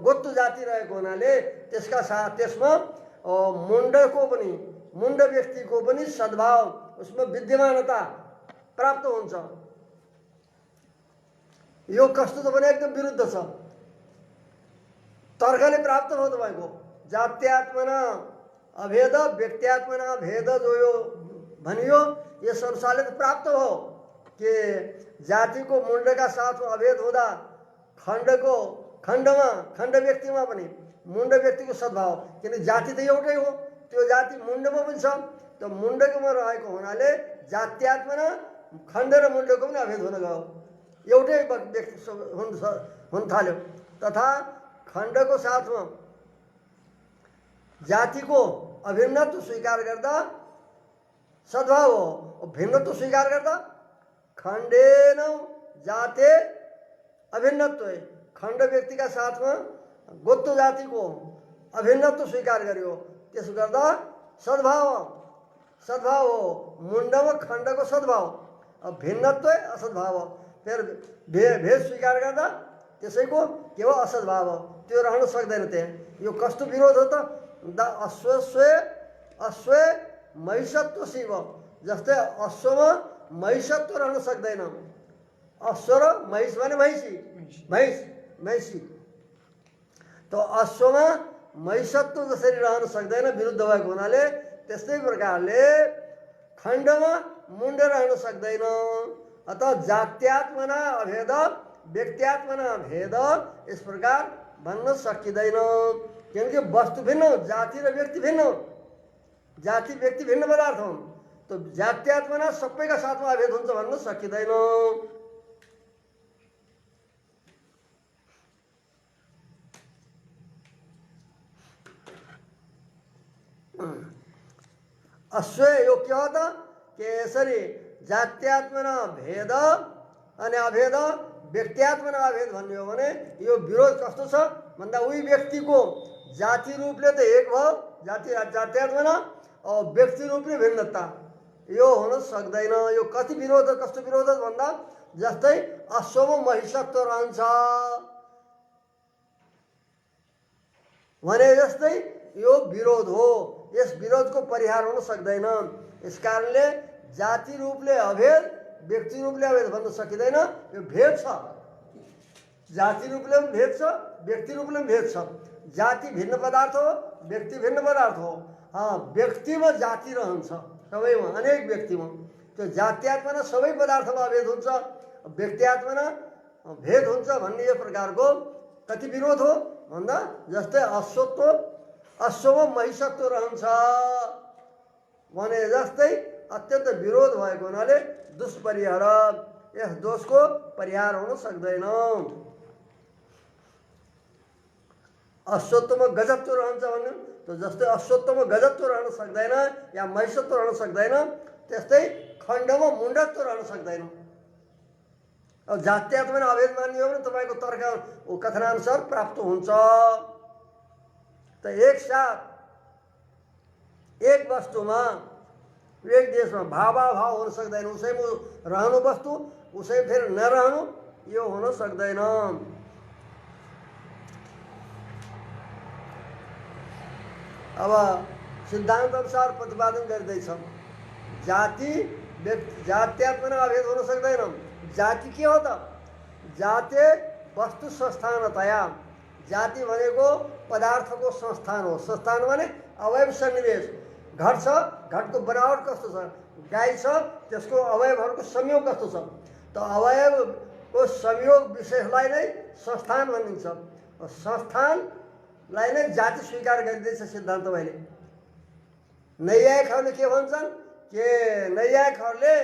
गोत्रो जाति रहेको हुनाले त्यसमा मुण्ड व्यक्तिको पनि सद्भाव, उसमा विद्यमानता प्राप्त हुन्छ। यो कस्तो त भने एकदम विरुद्ध छ, तर्कले प्राप्त भयो तपाईँको। जात्यात्मना अभेद व्यक्त्यात्मना भेद जो यो भनियो यस अनुसारले त प्राप्त हो कि जातिको मुण्डका साथमा अभेद हुँदा खण्ड व्यक्तिमा पनि मुण्ड व्यक्तिको सद्भाव, किनकि जाति त एउटै हो, त्यो जाति मुण्डमा पनि छ। त्यो मुण्डकोमा रहेको हुनाले जात्यात्मना खण्ड र मुण्डको पनि अभेद हुन गयो, एउटै व्यक्ति हुन थाल्यो। तथा खण्डको साथमा जातिको अभिन्नत्व स्वीकार गर्दा सद्भाव हो, भिन्नत्व स्वीकार गर्दा खण्डेन जाते अभिन्नत्व, खण्ड व्यक्तिका साथमा गोत्रो जातिको अभिन्नत्व स्वीकार गर्यो, त्यसो गर्दा सद्भाव हो। मुण्डमा खण्डको सद्भाव, भिन्नत्व असद्भाव, फेरि भेद स्वीकार गर्दा त्यसैको केवल असद्भाव, त्यो रहन सक्दैन। त्यहाँ यो कस्तो विरोध हो त? अश्व महिषत्व शिव, जस्तै अश्वमा महिषत्व रहन सक्दैन। अश्व र महिष भने महिषी, तो अश्वमा महिषत्व जसरी रहन सक्दैन विरुद्ध भएको हुनाले, त्यस्तै प्रकारले खण्डमा मुण्ड रहन सक्दैन। अतः जात्यात्मना अभेद व्यक्त्यात्मना भेद इस प्रकार भन्न सकिँदैन, किनकि वस्तु भिन्न हो, जाति र व्यक्ति भिन्न हो, जाति व्यक्ति भिन्न पदार्थ हुन्। तो जात्यात्मना सबैका साथमा अभेद हुन्छ भन्न सकिँदैन। अश्व यो के हो त? कि यसरी जात्यात्मना भेद अनि अभेद व्यक्त्यात्मना अभेद भन्ने हो भने यो विरोध कस्तो छ भन्दा उही व्यक्तिको जाति रूपले त एक भयो, जाति जात्यात्मना, व्यक्ति रूपले भिन्नता यो हुन सक्दैन। यो कति विरोध, कस्तो विरोध भन्दा जस्तै अश्वमा महिषत्व रहन्छ भने जस्तै यो विरोध हो। यस विरोधको परिहार हुन सक्दैन। यस कारणले जाति रूपले अभेद, व्यक्ति रूपले अभेद भन्न सकिँदैन। यो भेद छ, जाति रूपले पनि भेद छ, व्यक्ति रूपले पनि भेद छ। जाति भिन्न पदार्थ हो, व्यक्ति भिन्न पदार्थ हो। व्यक्तिमा जाति रहन्छ, सबैमा, अनेक व्यक्तिमा। त्यो जात्यात्मना सबै पदार्थमा अभेद हुन्छ, व्यक्त्यात्मना भेद हुन्छ भन्ने यो प्रकारको कति विरोध हो भन्दा जस्तै अश्वमा महिषत्व रहन्छ भने जस्तै अत्यन्त विरोध भएको हुनाले दुष्परिहार, यस दोषको परिहार हुन सक्दैन। अश्वत्वमा गजत्व रहन्छ भने त जस्तै अश्वत्वमा गजत्व रहन सक्दैन या महिषत्व रहन सक्दैन, त्यस्तै खण्डमा मुण्डत्व रहन सक्दैन। अब जात्यात्मना अभेद मान्ने हो भने तपाईँको तर्क कथनानुसार प्राप्त हुन्छ। त एक साथ एक वस्तुमा, एक देशमा भावाभाव हुन सक्दैन। उसैमा रहनु वस्तु, उसै फेरि नरहनु, यो हुन सक्दैन। अब सिद्धान्त अनुसार प्रतिपादन गर्दैछ, जाति जात्यात्मना अभेद हुन सक्दैन। जाति के हो त? जाते वस्तु संस्थानतया। जाति भनेको पदार्थको संस्थान हो। संस्थान भने अवयव सन्निवेश। घट छ, घटको बनावट कस्तो छ, गाई छ, त्यसको अवयवहरूको संयोग कस्तो छ, त अवयवको संयोग विशेषलाई नै संस्थान भनिन्छ। संस्थानलाई नै जाति स्वीकार गरिँदैछ सिद्धान्त भाइले। नैयायिकहरूले के भन्छन् के नैयायिकहरूले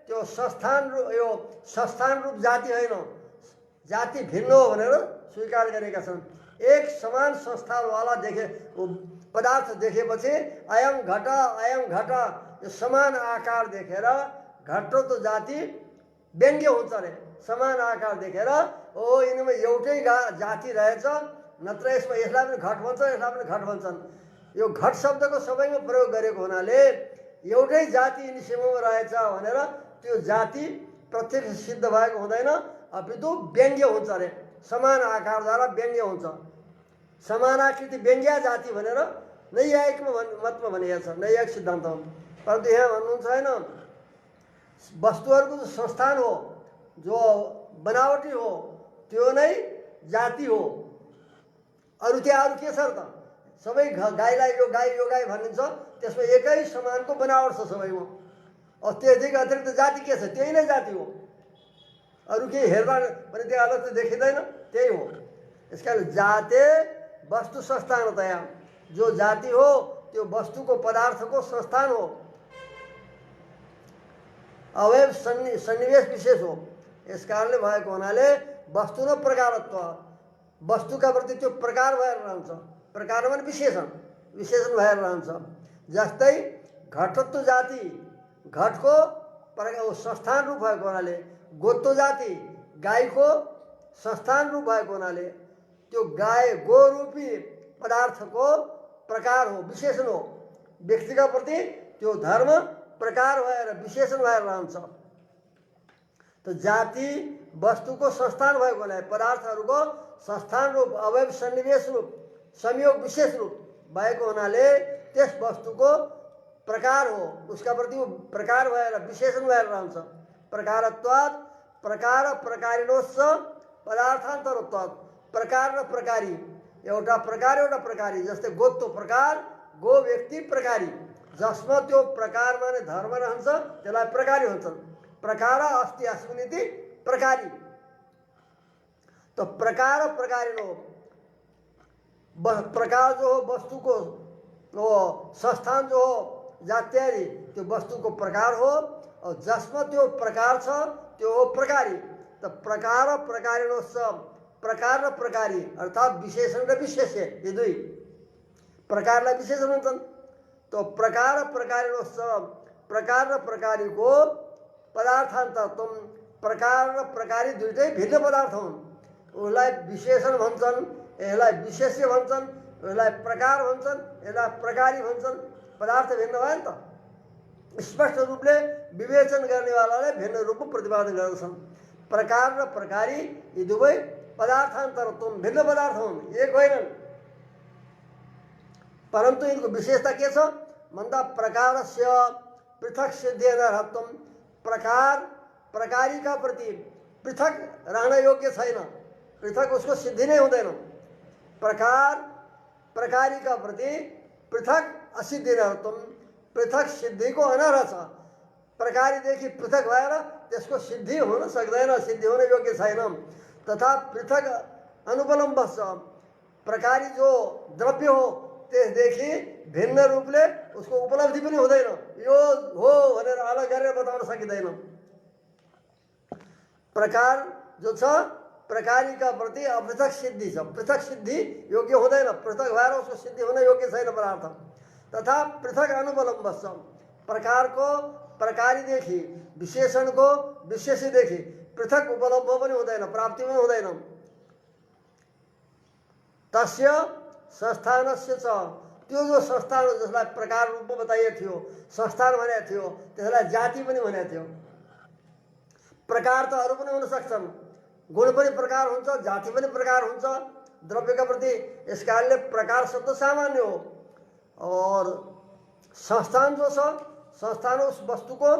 त्यो संस्थान रूप जाति होइन, जाति भिन्न हो भनेर स्वीकार गरेका छन्। एक समान संस्थानवाला पदार्थ देखेपछि अयम घट यो समान आकार देखेर घटो त जाति व्यङ्ग्य हुन्छ अरे। समान आकार देखेर ओ यिनीमा एउटै जाति रहेछ, नत्र यसलाई पनि घट भन्छ, यसलाई पनि घट भन्छन्। यो घट शब्दको सबैमा प्रयोग गरेको हुनाले एउटै जाति यिनी सीमामा रहेछ भनेर त्यो जाति प्रत्यक्ष सिद्ध भएको हुँदैन, अपितु व्यङ्ग्य हुन्छ अरे। समान आकारद्वारा व्यङ्ग्य हुन्छ। समानाकृति व्यङ्ग्य जाति भनेर नैयायिकमा मतमा भनिएको छ, नैयायिक सिद्धान्तमा। परन्तु यहाँ भन्नुहुन्छ होइन, वस्तुहरूको जो संस्थान हो, जो बनावटी हो, त्यो नै जाति हो। अरू त्यहाँ अरू के छ त? सबै गाईलाई यो गाई भनिन्छ, त्यसमा एकै समानको बनावट छ सबैमा। त्यसदेखि अतिरिक्त जाति के छ? त्यही नै जाति हो। अरू केही हेर्दा पनि त्यो अलग त देखिँदैन, त्यही हो। यस कारण जाते वस्तु संस्थानतया। जो जाति हो त्यो वस्तुको पदार्थको संस्थान हो, अवयव सन्निवेश विशेष हो। यस कारणले भएको हुनाले वस्तु न प्रकारत्व, वस्तुका प्रति त्यो प्रकार भएर रहन्छ। प्रकार भने विशेषण भएर रहन्छ। जस्तै घटत्व जाति घटको संस्थान रूप भएको हुनाले, गोत्व जाति गाईको संस्थान रूप भएको हुनाले त्यो गो रूपी पदार्थको प्रकार हो, विशेषण हो। व्यक्तिका प्रति त्यो धर्म प्रकार भएर विशेषण भएर रहन्छ। त जाति वस्तुको संस्थान भएको हुनाले, पदार्थहरूको संस्थान रूप, अवयव सन्निवेश रूप, संयोग विशेष रूप भएको हुनाले त्यस वस्तुको प्रकार हो, उसका प्रति वो प्रकार भएर विशेषण भएर रहन्छ। प्रकारत्वात् प्रकार प्रकारिणोश्च पदार्थान्तरत्वात्। प्रकार र प्रकारी, एउटा प्रकार एउटा प्रकारी। जस्तै गोत्व प्रकार, गो व्यक्ति प्रकारी। जसमा त्यो प्रकार माने धर्म रहन्छ त्यसलाई प्रकारी भन्छन्। प्रकार अस्ति अस्मिनिति प्रकारी। तो प्रकार प्रकारिणो, प्रकार जो हो वस्तुको वो संस्थान जो हो जात्यादि त्यो वस्तुको प्रकार हो, और जसमा त्यो प्रकार छ त्यो हो प्रकारी। तो प्रकार प्रकारिणोश्च, प्रकार र प्रकारी अर्थात विशेषण र विशेष्य, ये दुई प्रकारलाई विशेषण भन्छन्। तो प्रकार प्रकारिणोश्च, प्रकार र प्रकारीको पदार्थान्तरत्व, प्रकार र प्रकारी दुईटै भिन्न पदार्थ हुन्। उसलाई विशेषण भन्छन्, यसलाई विशेष्य भन्छन्। यसलाई प्रकार भन्छन्, यसलाई प्रकारी भन्छन्। पदार्थ भिन्न भयो नि त। स्पष्ट रूपले विवेचन गर्नेवालाले भिन्न रूपमा प्रतिपादन गर्दछन्। प्रकार र प्रकारी यी दुवै पदार्थान्तरत्व भिन्न पदार्थ हुन्, एक होइनन्। परन्तु यिनको विशेषता के छ भन्दा प्रकारस्य पृथक सिद्धि अनर्हत्व, प्रकार प्रकारी का प्रति पृथक रहन योग्य छैन, पृथक उसको सिद्धि नै हुँदैन। प्रकार प्रकारी का प्रति पृथक असिद्धि अनर्हत्व, पृथक सिद्धि को अनर्ह छ। प्रकारीदेखि पृथक भएर त्यसको सिद्धि हुन सक्दैन, सिद्धि हुन योग्य छैन। तथा पृथक अनुपलम्ब छ, प्रकारी जो द्रव्य हो त्यसदेखि भिन्न रूपले उसको उपलब्धि पनि हुँदैन, यो हो भनेर अलग गरेर बताउन सकिँदैन। प्रकार जो छ प्रकारी का प्रति अपृथक सिद्धि छ, पृथक सिद्धि योग्य हुँदैन, पृथक भएर उसको सिद्धि हुन योग्य छैन पदार्थ। तथा पृथक अनुपलम्ब छ, प्रकारको प्रकारीदेखि विशेषणको विशेषीदेखि पृथक उपलब्ध पनि हुँदैन, प्राप्ति पनि हुँदैन। तस्य संस्थानस्य च, त्यो जो संस्थान जसलाई प्रकार रूपमा बताइएको थियो, संस्थान भनेको थियो, त्यसलाई जाति पनि भनेको थियो। प्रकार त अरू पनि हुन सक्छन्, गुण पनि प्रकार हुन्छ, जाति पनि प्रकार हुन्छ द्रव्यका प्रति। यस कारणले प्रकार शब्द सामान्य हो। और संस्थान जो छ, संस्थान उस वस्तुको